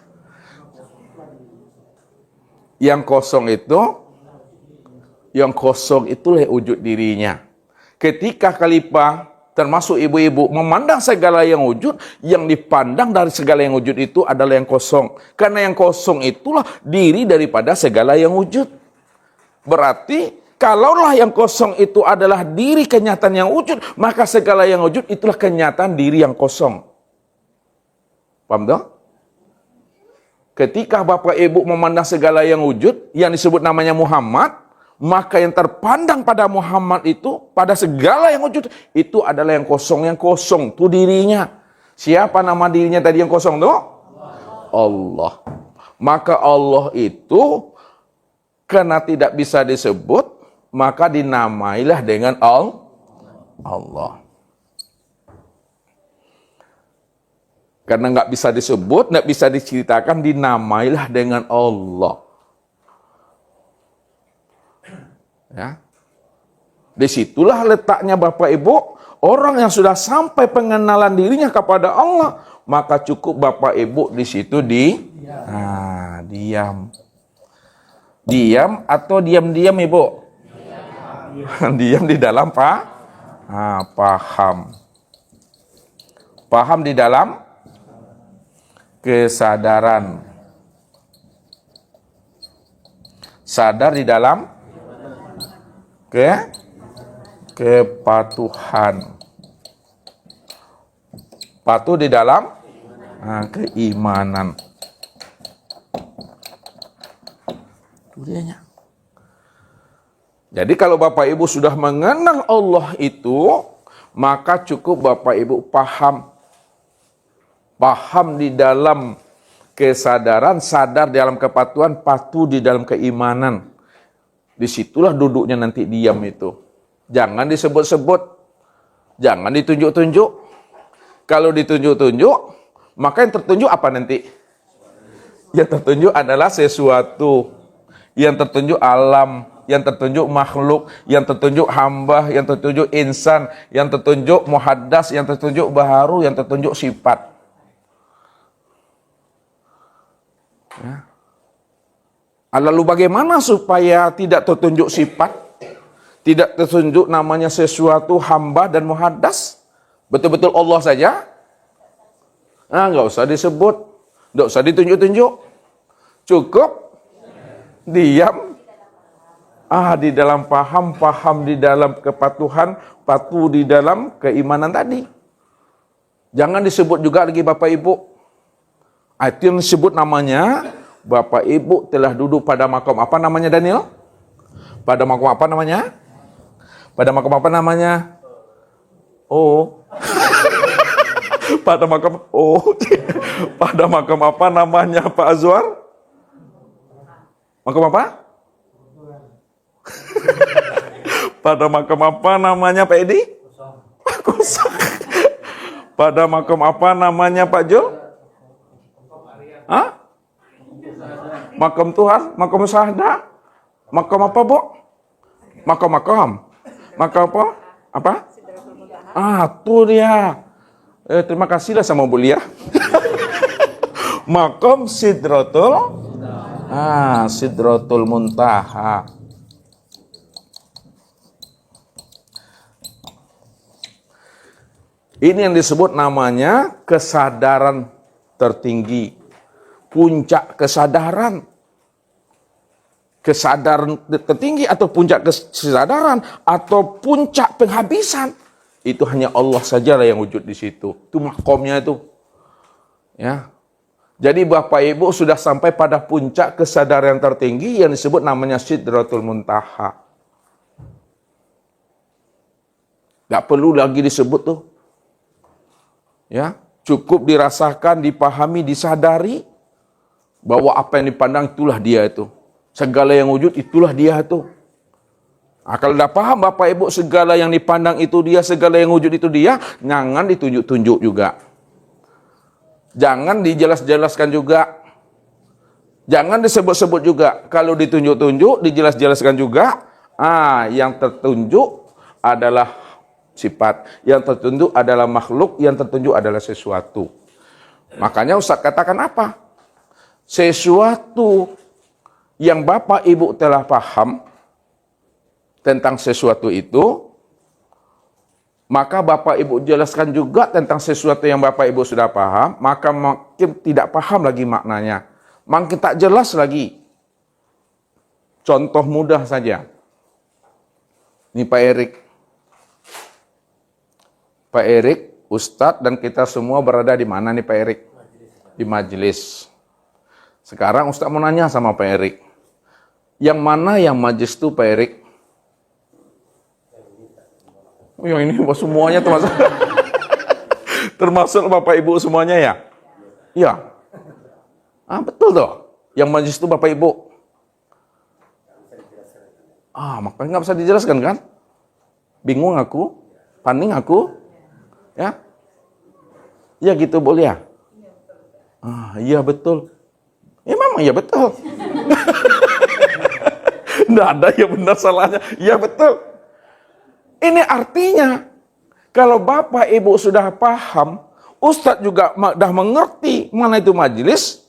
Speaker 1: Yang kosong itulah wujud dirinya. Ketika Khalifah termasuk ibu-ibu memandang segala yang wujud, yang dipandang dari segala yang wujud itu adalah yang kosong. Karena yang kosong itulah diri daripada segala yang wujud. Berarti kalaulah yang kosong itu adalah diri kenyataan yang wujud, maka segala yang wujud itulah kenyataan diri yang kosong. Paham tak? Ketika Bapak Ibu memandang segala yang wujud, yang disebut namanya Muhammad, maka yang terpandang pada Muhammad itu, pada segala yang wujud, itu adalah yang kosong. Yang kosong itu dirinya. Siapa nama dirinya tadi yang kosong itu? Allah. Maka Allah itu, karena tidak bisa disebut, maka dinamailah dengan Allah. Karena nggak bisa disebut, nggak bisa diceritakan, dinamailah dengan Allah. Ya. Disitulah letaknya Bapak Ibu, orang yang sudah sampai pengenalan dirinya kepada Allah, maka cukup Bapak Ibu di situ diam. Diam atau diam-diam Ibu? Diam di dalam paham. Paham di dalam kesadaran. Sadar di dalam kepatuhan. Patuh di dalam keimanan. Itu dianya. Jadi kalau Bapak Ibu sudah mengenal Allah itu, maka cukup Bapak Ibu paham. Paham di dalam kesadaran, sadar di dalam kepatuhan, patuh di dalam keimanan. Disitulah duduknya nanti diam itu. Jangan disebut-sebut. Jangan ditunjuk-tunjuk. Kalau ditunjuk-tunjuk, maka yang tertunjuk apa nanti? Yang tertunjuk adalah sesuatu. Yang tertunjuk alam. Yang tertunjuk makhluk, yang tertunjuk hamba, yang tertunjuk insan, yang tertunjuk muhaddas, yang tertunjuk baharu, yang tertunjuk sifat. Ya. Lalu bagaimana supaya tidak tertunjuk sifat, Tidak tertunjuk namanya sesuatu hamba dan muhaddas. Betul-betul Allah saja. Nggak usah disebut. Nggak usah ditunjuk-tunjuk. Cukup diam. Di dalam paham di dalam kepatuhan, patuh di dalam keimanan tadi. Jangan disebut juga lagi Bapak Ibu. Itu yang disebut namanya, Bapak Ibu telah duduk pada makom apa namanya Daniel? Pada makom apa namanya? Pada makom apa namanya? Oh. Pada makom pada makom apa namanya Pak Azwar? Makom apa? Pada makom apa namanya Pak Edi? Kosong. Pada makom apa namanya Pak Jul? Makom Tuhan, makom syahada. Makom apa, Bu? Makom. Makom apa? Apa? Tuh dia. Terima kasihlah sama Bu Lia. Makom Sidratul. Sidratul Muntaha. Ini yang disebut namanya kesadaran tertinggi. Puncak kesadaran. Kesadaran tertinggi atau puncak kesadaran atau puncak penghabisan itu hanya Allah sajalah yang wujud di situ. Itu makomnya itu. Ya. Jadi Bapak Ibu sudah sampai pada puncak kesadaran tertinggi yang disebut namanya Sidratul Muntaha. Gak perlu lagi disebut tuh. Ya, cukup dirasakan, dipahami, disadari bahwa apa yang dipandang itulah dia itu. Segala yang wujud itulah dia itu. Kalau dah paham Bapak Ibu segala yang dipandang itu dia, segala yang wujud itu dia, jangan ditunjuk-tunjuk juga. Jangan dijelas-jelaskan juga. Jangan disebut-sebut juga. Kalau ditunjuk-tunjuk, dijelas-jelaskan juga, yang tertunjuk adalah sifat, yang tertunjuk adalah makhluk, yang tertunjuk adalah sesuatu. Makanya Ustaz katakan apa? Sesuatu yang Bapak Ibu telah paham tentang sesuatu itu, maka Bapak Ibu jelaskan juga tentang sesuatu yang Bapak Ibu sudah paham, maka makin tidak paham lagi maknanya. Makin tak jelas lagi. Contoh mudah saja. Ini Pak Erik. Pak Erik, Ustadz dan kita semua berada di mana nih Pak Erik? Di majelis. Sekarang Ustadz mau nanya sama Pak Erik. Yang mana yang majelis itu Pak Erik? Ya ini semuanya termasuk. Termasuk Bapak Ibu semuanya ya? Iya. Betul toh. Yang majelis itu Bapak Ibu. Makanya nggak bisa dijelaskan kan? Bingung aku, paning aku. Ya? Ya gitu boleh ya? Iya betul. Ya memang ya betul. Nggak ada ya benar salahnya. Ya betul. Ini artinya, kalau Bapak Ibu sudah paham, Ustadz juga sudah mengerti mana itu majelis,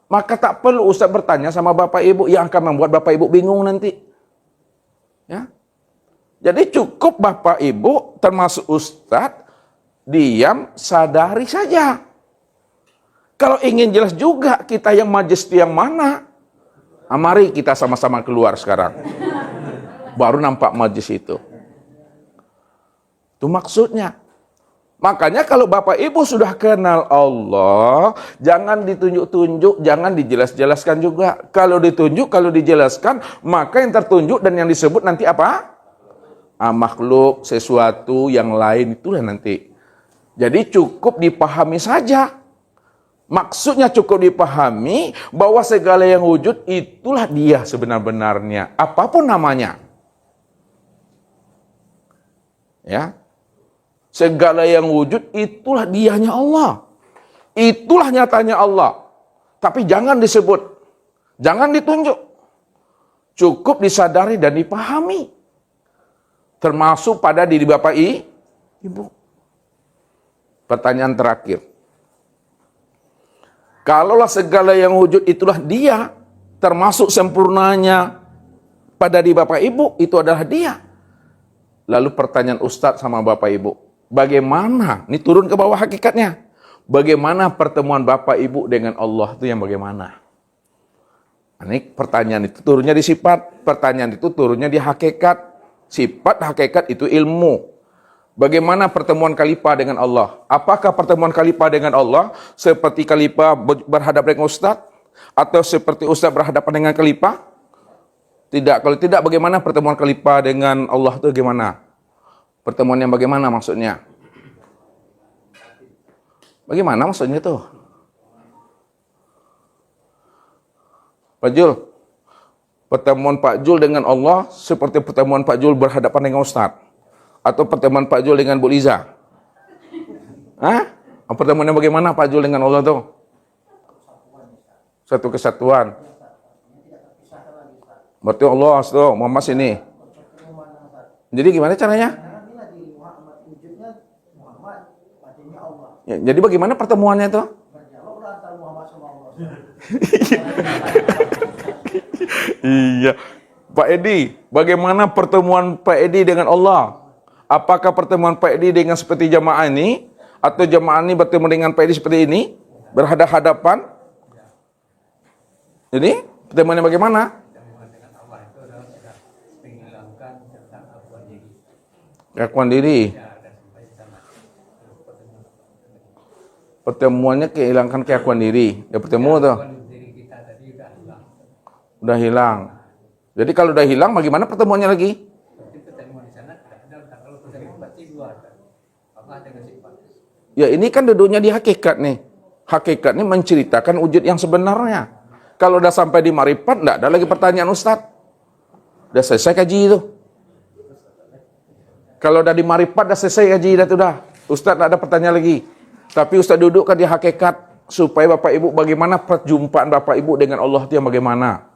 Speaker 1: maka tak perlu Ustadz bertanya sama Bapak Ibu yang akan membuat Bapak Ibu bingung nanti. Ya. Jadi cukup Bapak Ibu termasuk Ustadz, diam, sadari saja. Kalau ingin jelas juga kita yang majelis yang mana, mari kita sama-sama keluar sekarang. Baru nampak majelis itu. Itu maksudnya. Makanya kalau Bapak Ibu sudah kenal Allah, jangan ditunjuk-tunjuk, jangan dijelas-jelaskan juga. Kalau ditunjuk, kalau dijelaskan, maka yang tertunjuk dan yang disebut nanti apa? Makhluk, sesuatu yang lain itulah nanti. Jadi cukup dipahami saja. Maksudnya cukup dipahami bahwa segala yang wujud itulah dia sebenar-benarnya. Apapun namanya. Ya. Segala yang wujud itulah dianya Allah. Itulah nyatanya Allah. Tapi jangan disebut. Jangan ditunjuk. Cukup disadari dan dipahami. Termasuk pada diri Bapak Ibu. Pertanyaan terakhir. Kalaulah segala yang wujud itulah dia. Termasuk sempurnanya pada diri Bapak Ibu. Itu adalah dia. Lalu pertanyaan Ustadz sama Bapak Ibu, bagaimana? Ini turun ke bawah hakikatnya. Bagaimana pertemuan Bapak Ibu dengan Allah itu yang bagaimana? Ini pertanyaan itu turunnya di sifat, pertanyaan itu turunnya di hakikat. Sifat, hakikat itu ilmu. Bagaimana pertemuan Khalifah dengan Allah? Apakah pertemuan Khalifah dengan Allah seperti Khalifah berhadapan dengan Ustadz? Atau seperti Ustadz berhadapan dengan Khalifah? Tidak. Kalau tidak, bagaimana pertemuan Khalifah dengan Allah itu gimana? Pertemuan yang bagaimana maksudnya? Bagaimana maksudnya tuh? Pak Jul, pertemuan Pak Jul dengan Allah seperti pertemuan Pak Jul berhadapan dengan Ustadz? Atau pertemuan Pak Jul dengan Bu Liza? Hah? Pertemuannya bagaimana Pak Jul dengan Allah tuh? Satu kesatuan. Berarti Allah tuh, Muhammad sini. Jadi gimana caranya? Ya, jadi bagaimana pertemuannya tuh? Iya. Pak Edi, bagaimana pertemuan Pak Edi dengan Allah? Apakah pertemuan Pak Edi dengan seperti jamaah ini? Atau jamaah ini bertemu dengan Pak Edi seperti ini? Berhadap-hadapan? Jadi, pertemuannya bagaimana? Keakuan diri. Pertemuannya kehilangkan keakuan diri. Dia bertemu tuh. Udah hilang. Jadi kalau udah hilang, bagaimana pertemuannya lagi? Ya ini kan duduknya di hakikat nih. Hakikat ini menceritakan wujud yang sebenarnya. Kalau udah sampai di marifat, enggak ada lagi pertanyaan Ustadz. Udah selesai kaji itu. Kalau udah di marifat, udah selesai kaji itu dah. Ustadz enggak ada pertanyaan lagi. Tapi Ustadz dudukkan di hakikat supaya Bapak Ibu bagaimana perjumpaan Bapak Ibu dengan Allah itu yang bagaimana?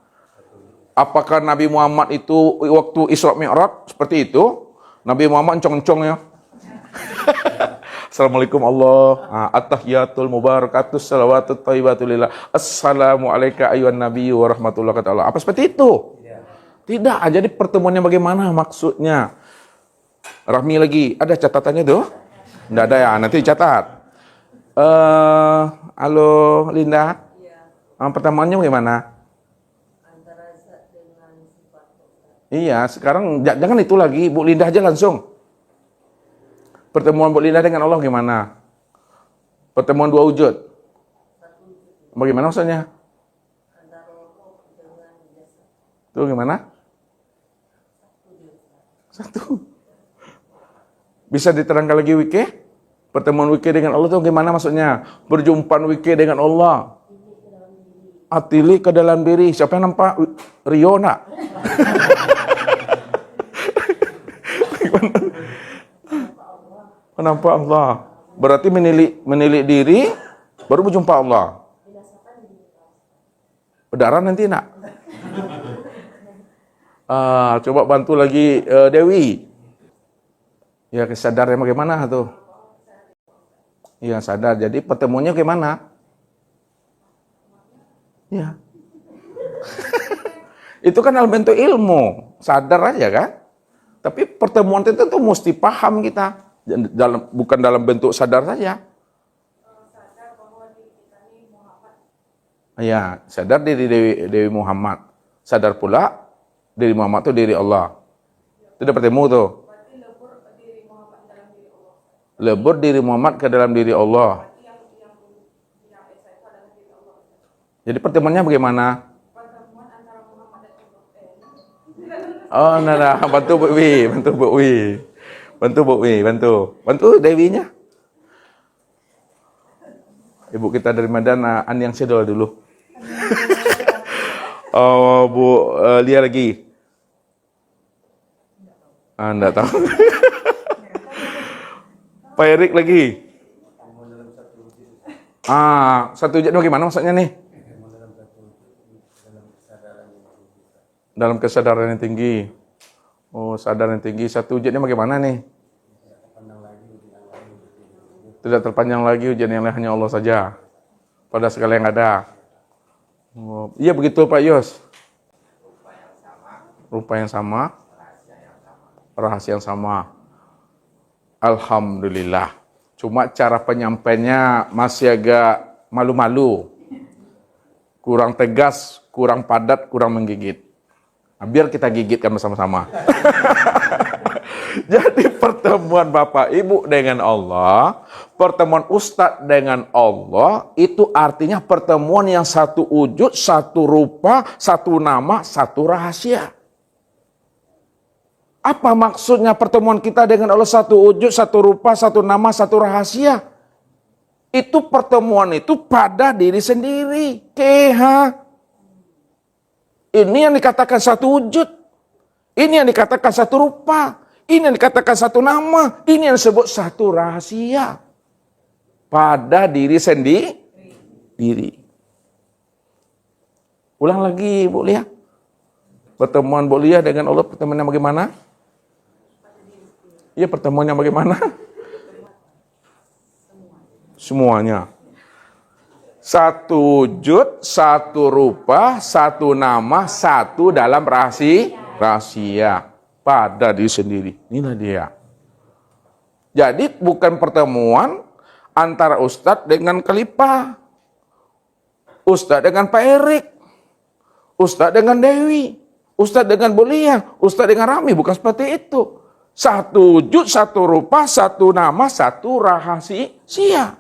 Speaker 1: Apakah Nabi Muhammad itu waktu Isra Mi'raj seperti itu? Nabi Muhammad encong-encong ya. Assalamualaikum Allah. At-tahiyatul mubarakatus salawatut thayyibatulillah. Assalamu alayka ayyuhan nabiyyu wa rahmatullahi wa barakatuh. Apa seperti itu? Tidak. Jadi pertemuannya bagaimana maksudnya? Rahmi lagi. Ada catatannya tuh? Tidak ada ya. Nanti catat. Halo Linda. Pertemuannya bagaimana?
Speaker 2: Antara zat dengan sifat.
Speaker 1: Iya, sekarang jangan itu lagi. Bu Linda aja langsung. Pertemuan Bu Linda dengan Allah gimana? Pertemuan dua wujud. Bagaimana maksudnya?
Speaker 2: Antara roh dengan jasad.
Speaker 1: Itu gimana? Satu. Bisa diterangkan lagi Wiki? Pertemuan Wiki dengan Allah itu gimana maksudnya? Berjumpaan Wiki dengan Allah. Atili ke dalam diri. Siapa yang nampak? Rio nak? Nampak Allah. Berarti menilik diri, baru berjumpa Allah. Berdarah nanti nak? Coba bantu lagi Dewi. Ya kesadarnya bagaimana tuh? Iya sadar. Jadi pertemuannya bagaimana? Ya. Itu kan dalam bentuk ilmu, sadar aja kan? Tapi pertemuan itu tuh mesti paham kita. Bukan dalam bentuk sadar saja.
Speaker 2: Sadar bahwa diri kita ini Muhammad.
Speaker 1: Ya, sadar diri Dewi Muhammad. Sadar pula diri Muhammad itu diri Allah. Itu udah bertemu tuh.
Speaker 2: Berarti lebur diri Muhammad dalam diri Allah.
Speaker 1: Lebur diri Muhammad ke dalam diri Allah.
Speaker 2: Yang Esa itu adalah diri Allah.
Speaker 1: Jadi pertemuannya bagaimana?
Speaker 2: Pertemuan antara Muhammad dan Allah.
Speaker 1: Oh, nah, bantu Bu Wi, bantu Bu Wi. Bantu Bu Wi, bantu Dewinya. Ibu kita dari Medan, An yang Sedol dulu. Oh, Bu Lia lagi. Enggak tahu. Pak Erik lagi. Satu wujud bagaimana maksudnya nih? Dalam kesadaran yang tinggi. Oh, sadar yang tinggi. Satu wujudnya bagaimana nih? Tidak terpanjang lagi wujud yang hanya Allah saja. Pada segala yang ada. Oh, iya begitu Pak Yos. Rupa yang sama. rahasia yang sama. Alhamdulillah. Cuma cara penyampainya masih agak malu-malu. Kurang tegas, kurang padat, kurang menggigit. Nah, biar kita gigitkan bersama-sama. Jadi pertemuan Bapak Ibu dengan Allah, pertemuan Ustadz dengan Allah, itu artinya pertemuan yang satu wujud, satu rupa, satu nama, satu rahasia. Apa maksudnya pertemuan kita dengan Allah satu wujud, satu rupa, satu nama, satu rahasia? Itu pertemuan itu pada diri sendiri. Keha. Ini yang dikatakan satu wujud. Ini yang dikatakan satu rupa. Ini yang dikatakan satu nama. Ini yang disebut satu rahasia. Pada diri sendiri. Ulang lagi, Bu Lia. Pertemuan Bu Lia dengan Allah pertemuannya bagaimana? Iya, pertemuannya bagaimana? Semuanya. Satu wujud, satu rupa, satu nama, satu dalam rahasia. Pada diri sendiri. Inilah dia. Jadi bukan pertemuan antara Ustadz dengan Khalifah. Ustadz dengan Pak Erik. Ustadz dengan Dewi. Ustadz dengan Bu Lia. Ustadz dengan Rami. Bukan seperti itu. Satu wujud, satu rupa, satu nama, satu rahasia.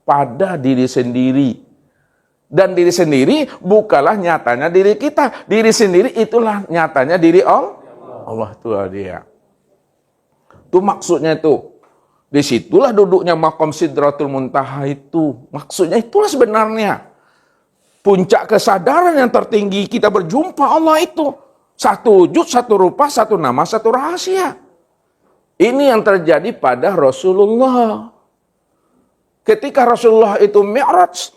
Speaker 1: Pada diri sendiri. Dan diri sendiri bukanlah nyatanya diri kita. Diri sendiri itulah nyatanya diri Allah. Allah itu dia. Itu maksudnya itu. Disitulah duduknya maqam Sidratul Muntaha itu. Maksudnya itulah sebenarnya. Puncak kesadaran yang tertinggi kita berjumpa Allah itu. Satu wujud, satu rupa, satu nama, satu rahasia. Ini yang terjadi pada Rasulullah. Ketika Rasulullah itu Mi'raj,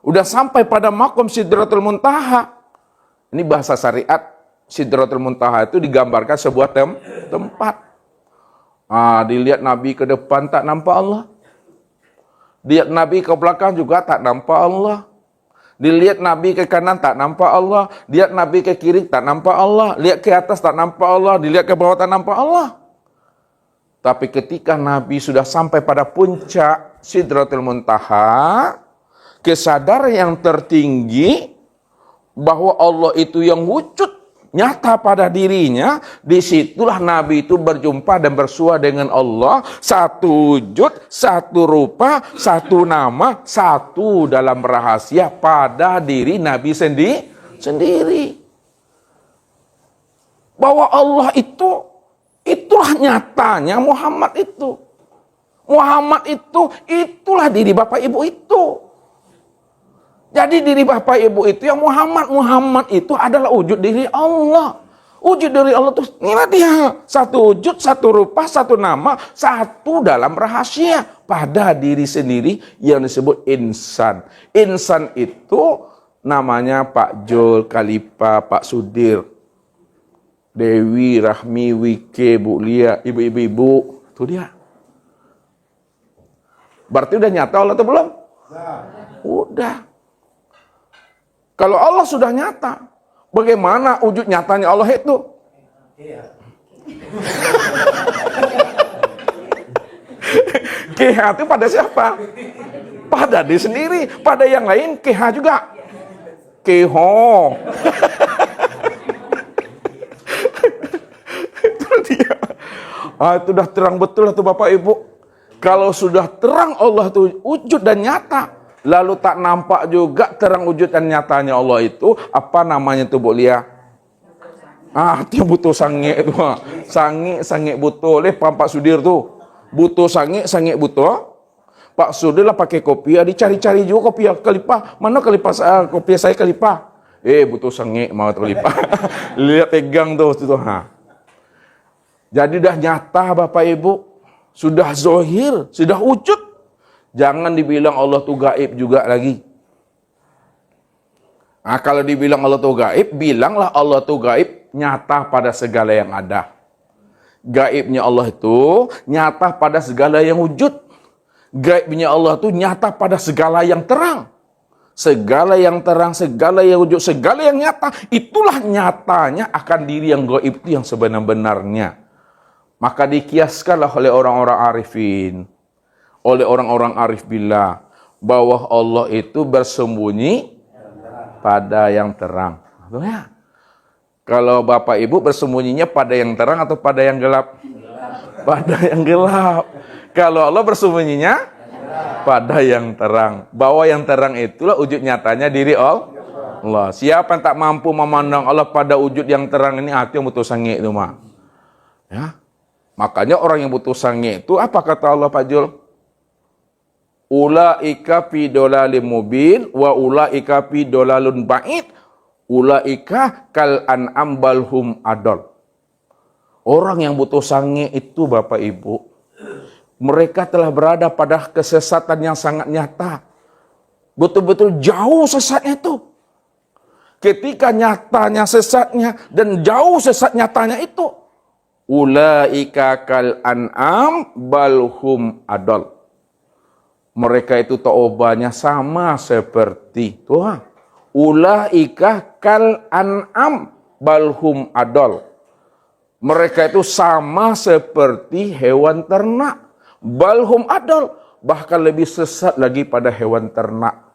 Speaker 1: udah sampai pada maqam Sidratul Muntaha. Ini bahasa syariat, Sidratul Muntaha itu digambarkan sebuah tempat. Dilihat Nabi ke depan tak nampak Allah. Dilihat Nabi ke belakang juga tak nampak Allah. Dilihat Nabi ke kanan tak nampak Allah. Lihat Nabi ke kiri tak nampak Allah. Lihat ke atas tak nampak Allah. Dilihat ke bawah tak nampak Allah. Tapi ketika Nabi sudah sampai pada puncak Sidratul Muntaha, kesadaran yang tertinggi bahwa Allah itu yang wujud nyata pada dirinya, disitulah Nabi itu berjumpa dan bersua dengan Allah, satu wujud, satu rupa, satu nama, satu dalam rahasia pada diri Nabi sendiri. Bahwa Allah itulah nyatanya Muhammad itu. Muhammad itulah diri Bapak Ibu itu. Jadi diri Bapak Ibu itu yang Muhammad itu adalah wujud diri Allah. Wujud diri Allah itu inilah dia. Satu wujud, satu rupa, satu nama, satu dalam rahasia pada diri sendiri yang disebut insan. Insan itu namanya Pak Jul, Khalifah, Pak Sudir, Dewi, Rahmi, Wike, Bu Lia, ibu-ibu. Itu dia. Berarti udah nyata Allah atau belum? Udah. Kalau Allah sudah nyata, bagaimana wujud nyatanya Allah itu? Keha itu pada siapa? Pada diri sendiri. Pada yang lain keha juga. Keho. Itu dia. Itu udah terang betul tuh Bapak Ibu. Kalau sudah terang Allah itu wujud dan nyata, lalu tak nampak juga terang wujud dan nyatanya Allah itu, apa namanya tuh Bu Lia? Itu butuh sange itu. Sange butuh. Pak Sudir tuh. Butuh sange butuh. Pak Sudir lah pakai kopiah, dicari-cari juga kopiah Khalifah. Mana Khalifah kopiah saya Khalifah? Butuh sange mau Khalifah. Lihat pegang tuh itu. Jadi dah nyata Bapak Ibu. Sudah zohir, sudah wujud. Jangan dibilang Allah tuh gaib juga lagi. Kalau dibilang Allah tuh gaib, bilanglah Allah tuh gaib nyata pada segala yang ada. Gaibnya Allah itu nyata pada segala yang wujud. Gaibnya Allah itu nyata pada segala yang terang. Segala yang terang, segala yang wujud, segala yang nyata. Itulah nyatanya akan diri yang gaib itu yang sebenar-benarnya. Maka dikiaskanlah oleh orang-orang arifin, oleh orang-orang arif billah, bahwa Allah itu bersembunyi pada yang terang. Ya. Kalau Bapak Ibu bersembunyinya pada yang terang atau pada yang gelap? Pada yang gelap. Kalau Allah bersembunyinya pada yang terang. Bahwa yang terang itulah wujud nyatanya diri Allah. Siapa yang tak mampu memandang Allah pada wujud yang terang ini, hati yang butuh sange itu mah. Ya. Makanya orang yang butuh sange itu apa kata Allah Pak Jul? Ulaika fi dolalim mubin wa ulaika fi dolalun ba'id. Ulaika kal an'am balhum adol. Orang yang butuh sange itu Bapak Ibu, mereka telah berada pada kesesatan yang sangat nyata. Betul-betul jauh sesatnya itu. Ketika nyatanya sesatnya dan jauh sesat nyatanya itu. Ulaika kal an'am balhum adol. Mereka itu taubahnya sama seperti Tuhan. Ulaika kal an'am balhum adol. Mereka itu sama seperti hewan ternak. Balhum adol. Bahkan lebih sesat lagi pada hewan ternak.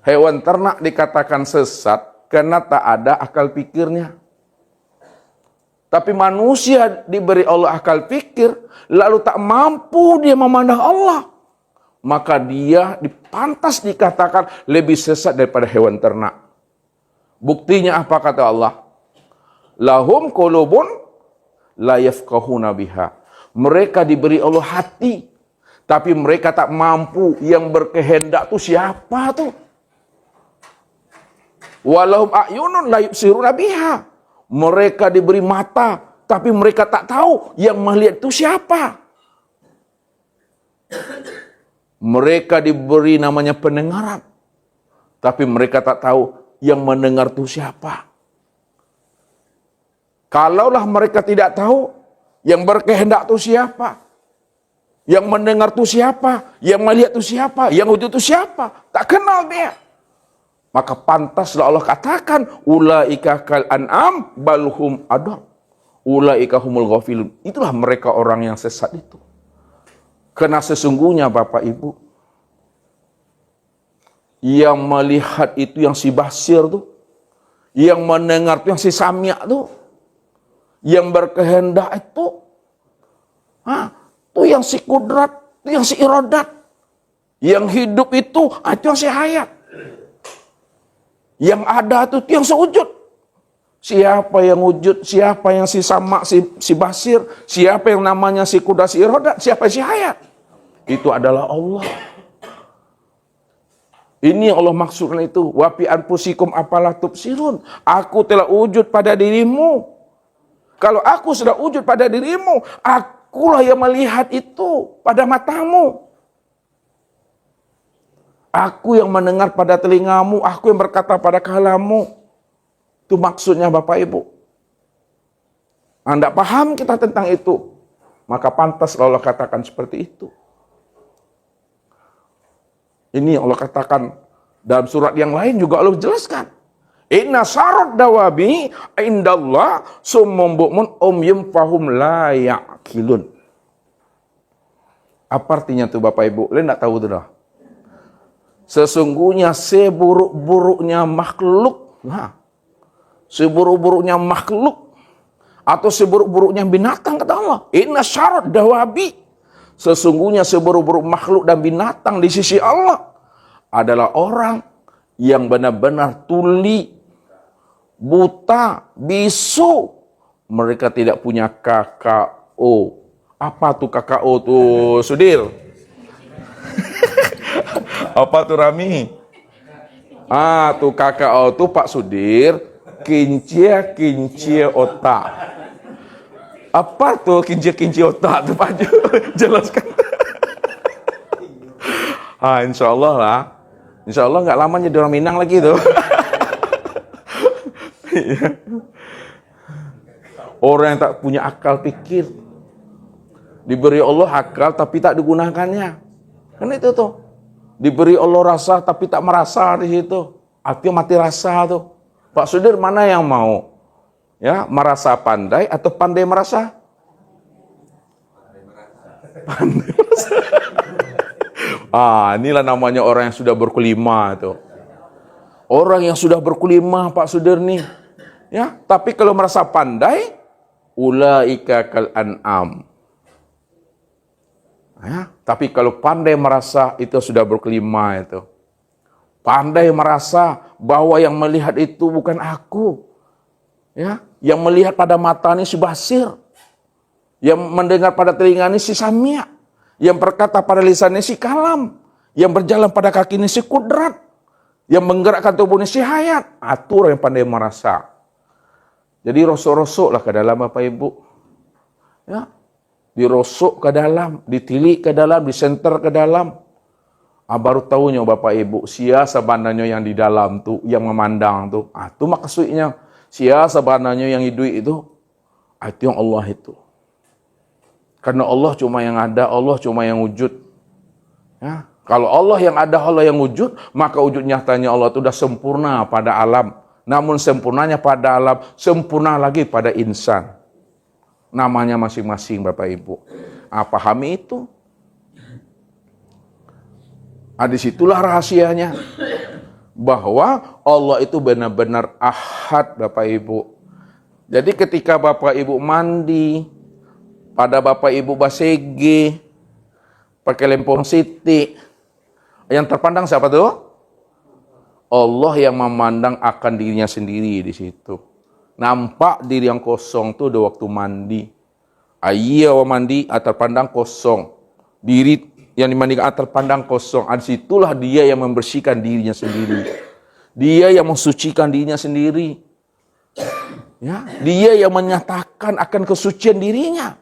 Speaker 1: Hewan ternak dikatakan sesat karena tak ada akal pikirnya. Tapi manusia diberi Allah akal pikir, lalu tak mampu dia memandang Allah. Maka dia pantas dikatakan lebih sesat daripada hewan ternak. Buktinya apa kata Allah? Lahum qulubun la yafqahuna biha. Mereka diberi Allah hati, tapi mereka tak mampu. Yang berkehendak tuh siapa tuh? Walahum a'yunun la yubsiruna biha. Mereka diberi mata, tapi mereka tak tahu yang melihat itu siapa. Mereka diberi namanya pendengaran, tapi mereka tak tahu yang mendengar itu siapa. Kalaulah mereka tidak tahu yang berkehendak itu siapa, yang mendengar itu siapa, yang melihat itu siapa, yang wujud itu siapa, tak kenal dia. Maka pantaslah Allah katakan, ulaika kal an'am balhum adol. Ulaika humul ghafilun. Itulah mereka orang yang sesat itu. Karena sesungguhnya Bapak Ibu, yang melihat itu yang si basir tuh, yang mendengar itu yang si samia tuh, yang berkehendak itu, tuh yang si kudrat, itu yang si irodat, yang hidup itu yang si hayat, yang ada itu yang sewujud. Siapa yang wujud, siapa yang si sama, si basir, siapa yang namanya si kuda, si irodat, siapa si hayat. Itu adalah Allah. Ini yang Allah maksudkan itu. Wa fi anfusikum apalah tubsirun. Aku telah wujud pada dirimu. Kalau aku sudah wujud pada dirimu, akulah yang melihat itu pada matamu. Aku yang mendengar pada telingamu, aku yang berkata pada kalamu. Itu maksudnya Bapak Ibu. Anda paham kita tentang itu, maka pantas Allah katakan seperti itu. Ini Allah katakan dalam surat yang lain juga Allah jelaskan. Inna syarrad dawabi indallah summum bu'mun umyum fahum la ya'qilun. Apa artinya tuh Bapak Ibu? Kalian enggak tahu tuh dah. Sesungguhnya seburuk-buruknya makhluk, seburuk-buruknya makhluk atau seburuk-buruknya binatang kata Allah. Inna syarrad dawabi. Sesungguhnya seburuk-buruk makhluk dan binatang di sisi Allah adalah orang yang benar-benar tuli, buta, bisu. Mereka tidak punya KKO. Apa tuh KKO tuh, Sudir? Apa tuh Rami? Tuh KKO tuh Pak Sudir, kincia otak. Apa tuh kincia otak tuh Pak Ju? Jelaskan. Insya Allah lah. Insya Allah nggak lama jadi orang Minang lagi tuh. Orang yang tak punya akal pikir, diberi Allah akal tapi tak digunakannya. Kan itu tuh. Diberi Allah rasa tapi tak merasa di situ. Artinya mati rasa tuh. Pak Sudir mana yang mau? Ya, merasa pandai atau pandai merasa? Pandai merasa. Inilah namanya orang yang sudah berkelima tuh. Orang yang sudah berkelima, Pak Sudirni. Ya, tapi kalau merasa pandai, ulaika kal an'am. Ya, tapi kalau pandai merasa itu sudah berkelima itu. Pandai merasa bahwa yang melihat itu bukan aku. Ya, yang melihat pada mata ini si basir. Yang mendengar pada telinga ini si samia. Yang berkata pada lisan ini si kalam. Yang berjalan pada kaki ini si kudrat. Yang menggerakkan tubuh ini si hayat. Itu orang yang pandai merasa. Jadi rosok-rosoklah ke dalam Bapak Ibu. Ya, dirosok ke dalam, ditilik ke dalam, disenter ke dalam. Baru tahunya Bapak Ibu, sia sebenarnya yang di dalam tuh, yang memandang tuh. Itu maksudnya, sia sebenarnya yang hidup itu, itu yang Allah itu. Karena Allah cuma yang ada, Allah cuma yang wujud. Ya, kalau Allah yang ada, Allah yang wujud, maka wujud nyatanya Allah itu sudah sempurna pada alam. Namun sempurnanya pada alam, sempurna lagi pada insan. Namanya masing-masing Bapak Ibu. Pahami itu. Disitulah rahasianya. Bahwa Allah itu benar-benar ahad Bapak Ibu. Jadi ketika Bapak Ibu mandi, pada Bapak Ibu basege, pakai lempong siti, yang terpandang siapa tuh? Allah yang memandang akan dirinya sendiri di situ. Nampak diri yang kosong tuh udah waktu mandi. Iya mandi terpandang kosong. Diri yang dimandikan terpandang kosong. Disitulah dia yang membersihkan dirinya sendiri. Dia yang mensucikan dirinya sendiri. Ya, dia yang menyatakan akan kesucian dirinya.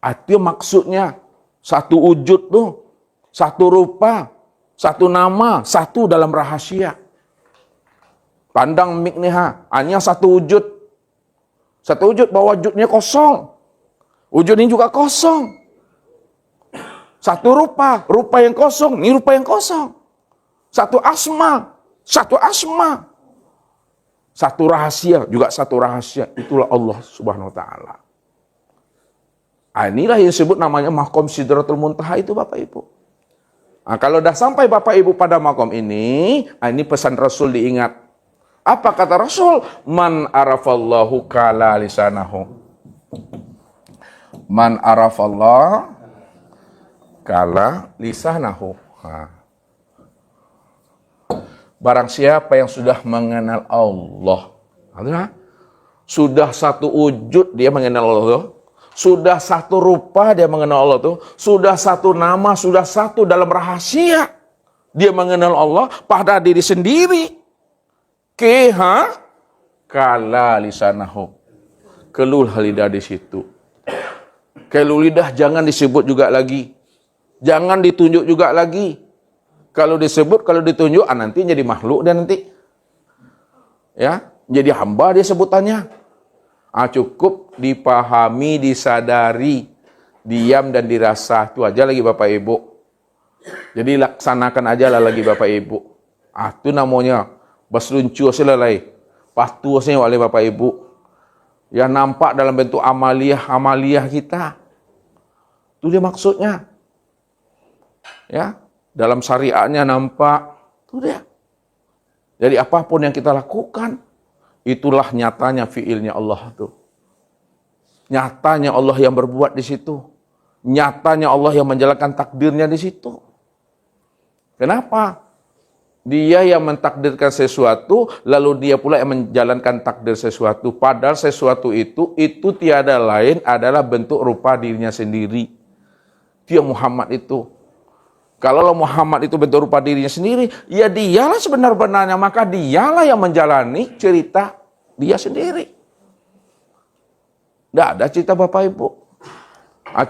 Speaker 1: Itu maksudnya satu wujud tuh, satu rupa, satu nama, satu dalam rahasia. Pandang mik nih hanya satu wujud. Satu wujud bahwa wujudnya kosong. Wujud ini juga kosong. Satu rupa, rupa yang kosong, ini rupa yang kosong. Satu asma, satu asma. Satu rahasia, juga satu rahasia. Itulah Allah Subhanahu wa taala. Inilah yang disebut namanya Maqam Sidratul Muntaha itu Bapak Ibu. Kalau udah sampai Bapak Ibu pada maqam ini pesan Rasul diingat. Apa kata Rasul? Man arafallahu kala lisanahu. Man arafallah kala lisanahu. Barang siapa yang sudah mengenal Allah, sudah satu wujud dia mengenal Allah, sudah satu rupa dia mengenal Allah tuh, sudah satu nama, sudah satu dalam rahasia dia mengenal Allah pada diri sendiri. Kala lisanahu. Kelul lidah di situ. Kelul lidah jangan disebut juga lagi. Jangan ditunjuk juga lagi. Kalau disebut, kalau ditunjuk, nanti jadi makhluk dan nanti. Ya, jadi hamba dia sebutannya. Cukup dipahami, disadari, diam dan dirasa. Itu aja lagi Bapak Ibu. Jadi laksanakan aja lah lagi Bapak Ibu. Itu namanya basluncu selalai. Patuasnya oleh Bapak Ibu. Yang nampak dalam bentuk amaliah kita. Itu dia maksudnya. Ya, dalam syariatnya nampak. Itu dia. Jadi apapun yang kita lakukan, itulah nyatanya fiilnya Allah itu. Nyatanya Allah yang berbuat di situ. Nyatanya Allah yang menjalankan takdirnya di situ. Kenapa? Dia yang mentakdirkan sesuatu, lalu dia pula yang menjalankan takdir sesuatu. Padahal sesuatu itu tiada lain adalah bentuk rupa dirinya sendiri. Dia Muhammad itu. Kalau Muhammad itu bentuk rupa dirinya sendiri, ya dialah sebenar-benarnya, maka dialah yang menjalani cerita dia sendiri. Tidak ada cerita Bapak Ibu.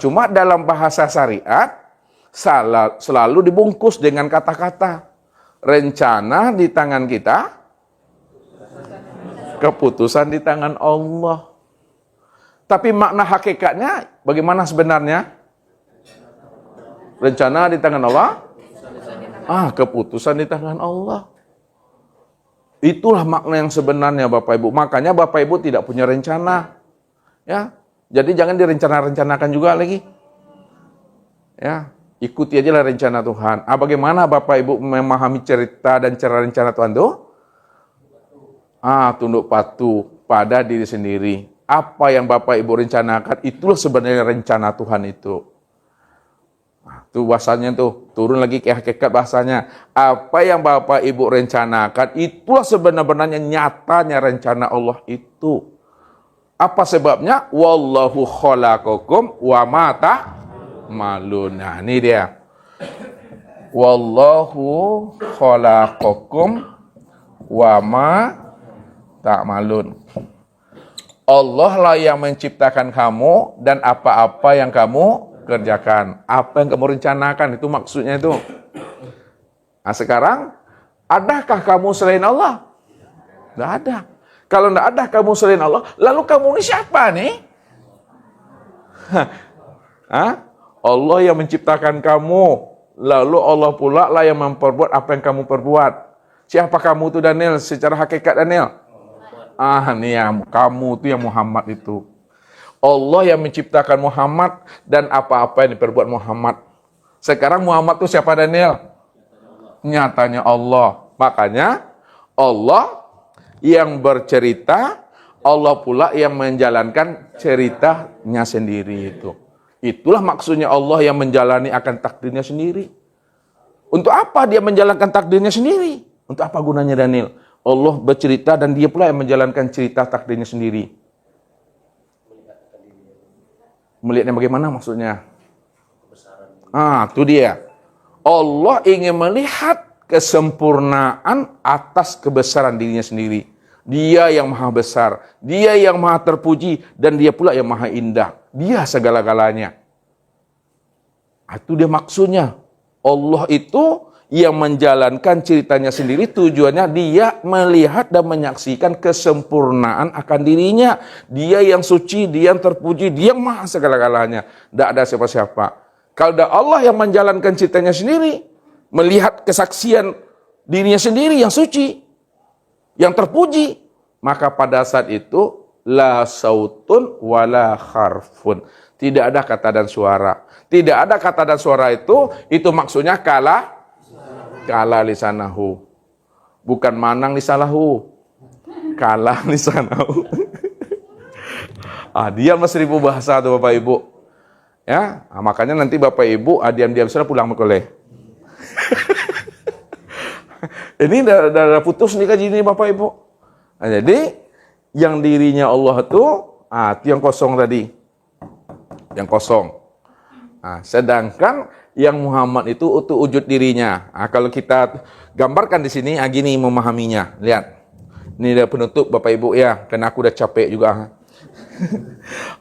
Speaker 1: Cuma dalam bahasa syariat, selalu dibungkus dengan kata-kata. Rencana di tangan kita, keputusan di tangan Allah. Tapi makna hakikatnya, bagaimana sebenarnya? Rencana di tangan Allah, keputusan di tangan Allah. Itulah makna yang sebenarnya Bapak Ibu. Makanya Bapak Ibu tidak punya rencana. Ya, Jadi jangan direncana-rencanakan juga lagi. Ya, ikuti aja lah rencana Tuhan. Bagaimana Bapak Ibu memahami cerita dan cara rencana Tuhan tuh? Tunduk patuh pada diri sendiri. Apa yang Bapak Ibu rencanakan, itulah sebenarnya rencana Tuhan itu. Tuh bahasanya tuh, turun lagi ke hakikat bahasanya. Apa yang Bapak Ibu rencanakan, itulah sebenarnya nyatanya rencana Allah itu. Apa sebabnya? Wallahu khalaqakum wa ma ta'malun. Nah, ini dia. Wallahu khalaqakum wa ma ta'malun. Allah lah yang menciptakan kamu dan apa-apa yang kamu kerjakan. Apa yang kamu rencanakan, itu maksudnya itu. Nah sekarang, adakah kamu selain Allah? Tidak ada. Kalau tidak ada kamu selain Allah, lalu kamu ini siapa nih? Allah yang menciptakan kamu, lalu Allah pula lah yang memperbuat apa yang kamu perbuat. Siapa kamu itu Daniel? Secara hakikat Daniel? Nih ya, kamu itu yang Muhammad itu. Allah yang menciptakan Muhammad dan apa-apa yang diperbuat Muhammad. Sekarang Muhammad itu siapa Daniel? Nyatanya Allah. Makanya Allah yang bercerita, Allah pula yang menjalankan ceritanya sendiri itu. Itulah maksudnya Allah yang menjalani akan takdirnya sendiri. Untuk apa dia menjalankan takdirnya sendiri? Untuk apa gunanya Daniel? Allah bercerita dan dia pula yang menjalankan cerita takdirnya sendiri. Melihatnya bagaimana maksudnya? Itu dia. Allah ingin melihat kesempurnaan atas kebesaran dirinya sendiri. Dia yang maha besar, dia yang maha terpuji, dan dia pula yang maha indah. Dia segala-galanya. Itu dia maksudnya. Allah itu yang menjalankan ceritanya sendiri, tujuannya dia melihat dan menyaksikan kesempurnaan akan dirinya. Dia yang suci, dia yang terpuji, dia yang maha segala-galanya. Tidak ada siapa-siapa. Kalau ada Allah yang menjalankan ceritanya sendiri, melihat kesaksian dirinya sendiri yang suci, yang terpuji, maka pada saat itu la sautun wala harfun. Tidak ada kata dan suara. Tidak ada kata dan suara itu maksudnya kala lisanahu. Bukan manang lisalahu. Kala lisanahu. Diam 1000 bahasa tuh Bapak Ibu. Ya, makanya nanti Bapak Ibu diam-diam sudah pulang mekoleh. Ini udah putus nih kaji ini Bapak Ibu. Jadi yang dirinya Allah itu yang kosong tadi. Yang kosong. Sedangkan yang Muhammad itu wujud dirinya. Kalau kita gambarkan di sini, gini memahaminya. Lihat. Ini udah penutup Bapak Ibu ya. Karena aku udah capek juga.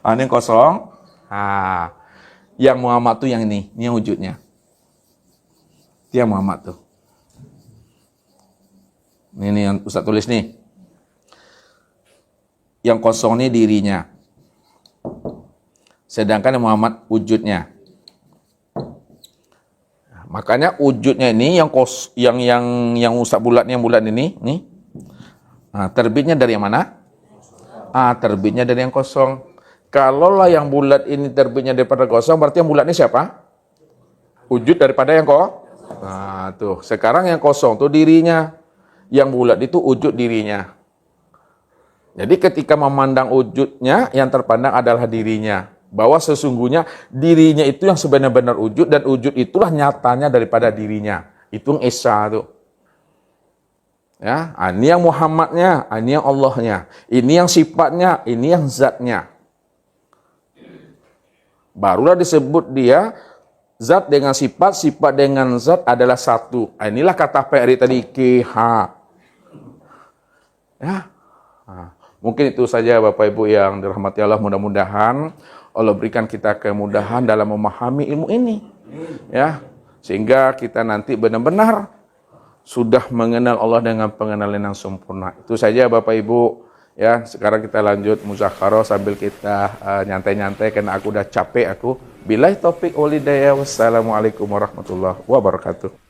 Speaker 1: Ini yang kosong. Yang Muhammad tuh yang ini. Ini yang wujudnya. Itu yang Muhammad tuh. Ini yang Ustaz tulis nih. Yang kosong ini dirinya. Sedangkan yang Muhammad wujudnya. Makanya wujudnya ini yang Ustaz bulat yang bulat ini, nih. Terbitnya dari yang mana? Terbitnya dari yang kosong. Kalaulah yang bulat ini terbitnya daripada kosong, berarti yang bulat ini siapa? Wujud daripada yang tuh. Sekarang yang kosong tuh dirinya. Yang bulat itu wujud dirinya. Jadi ketika memandang wujudnya, yang terpandang adalah dirinya. Bahwa sesungguhnya dirinya itu yang sebenar-benar wujud, dan wujud itulah nyatanya daripada dirinya. Itu yang Esa tuh. Ya, ini yang Muhammadnya, ini yang Allahnya, ini yang sifatnya, ini yang zatnya. Barulah disebut dia zat dengan sifat, sifat dengan zat adalah satu. Inilah kata PRI tadi, KH. Ya. Mungkin itu saja Bapak Ibu yang dirahmati Allah, mudah-mudahan Allah berikan kita kemudahan dalam memahami ilmu ini. Ya, sehingga kita nanti benar-benar sudah mengenal Allah dengan pengenalan yang sempurna. Itu saja Bapak Ibu. Ya, sekarang kita lanjut muzakharah sambil kita nyantai-nyantai karena aku udah capek aku. Billahi taufik wal hidayah. Wassalamualaikum warahmatullahi wabarakatuh.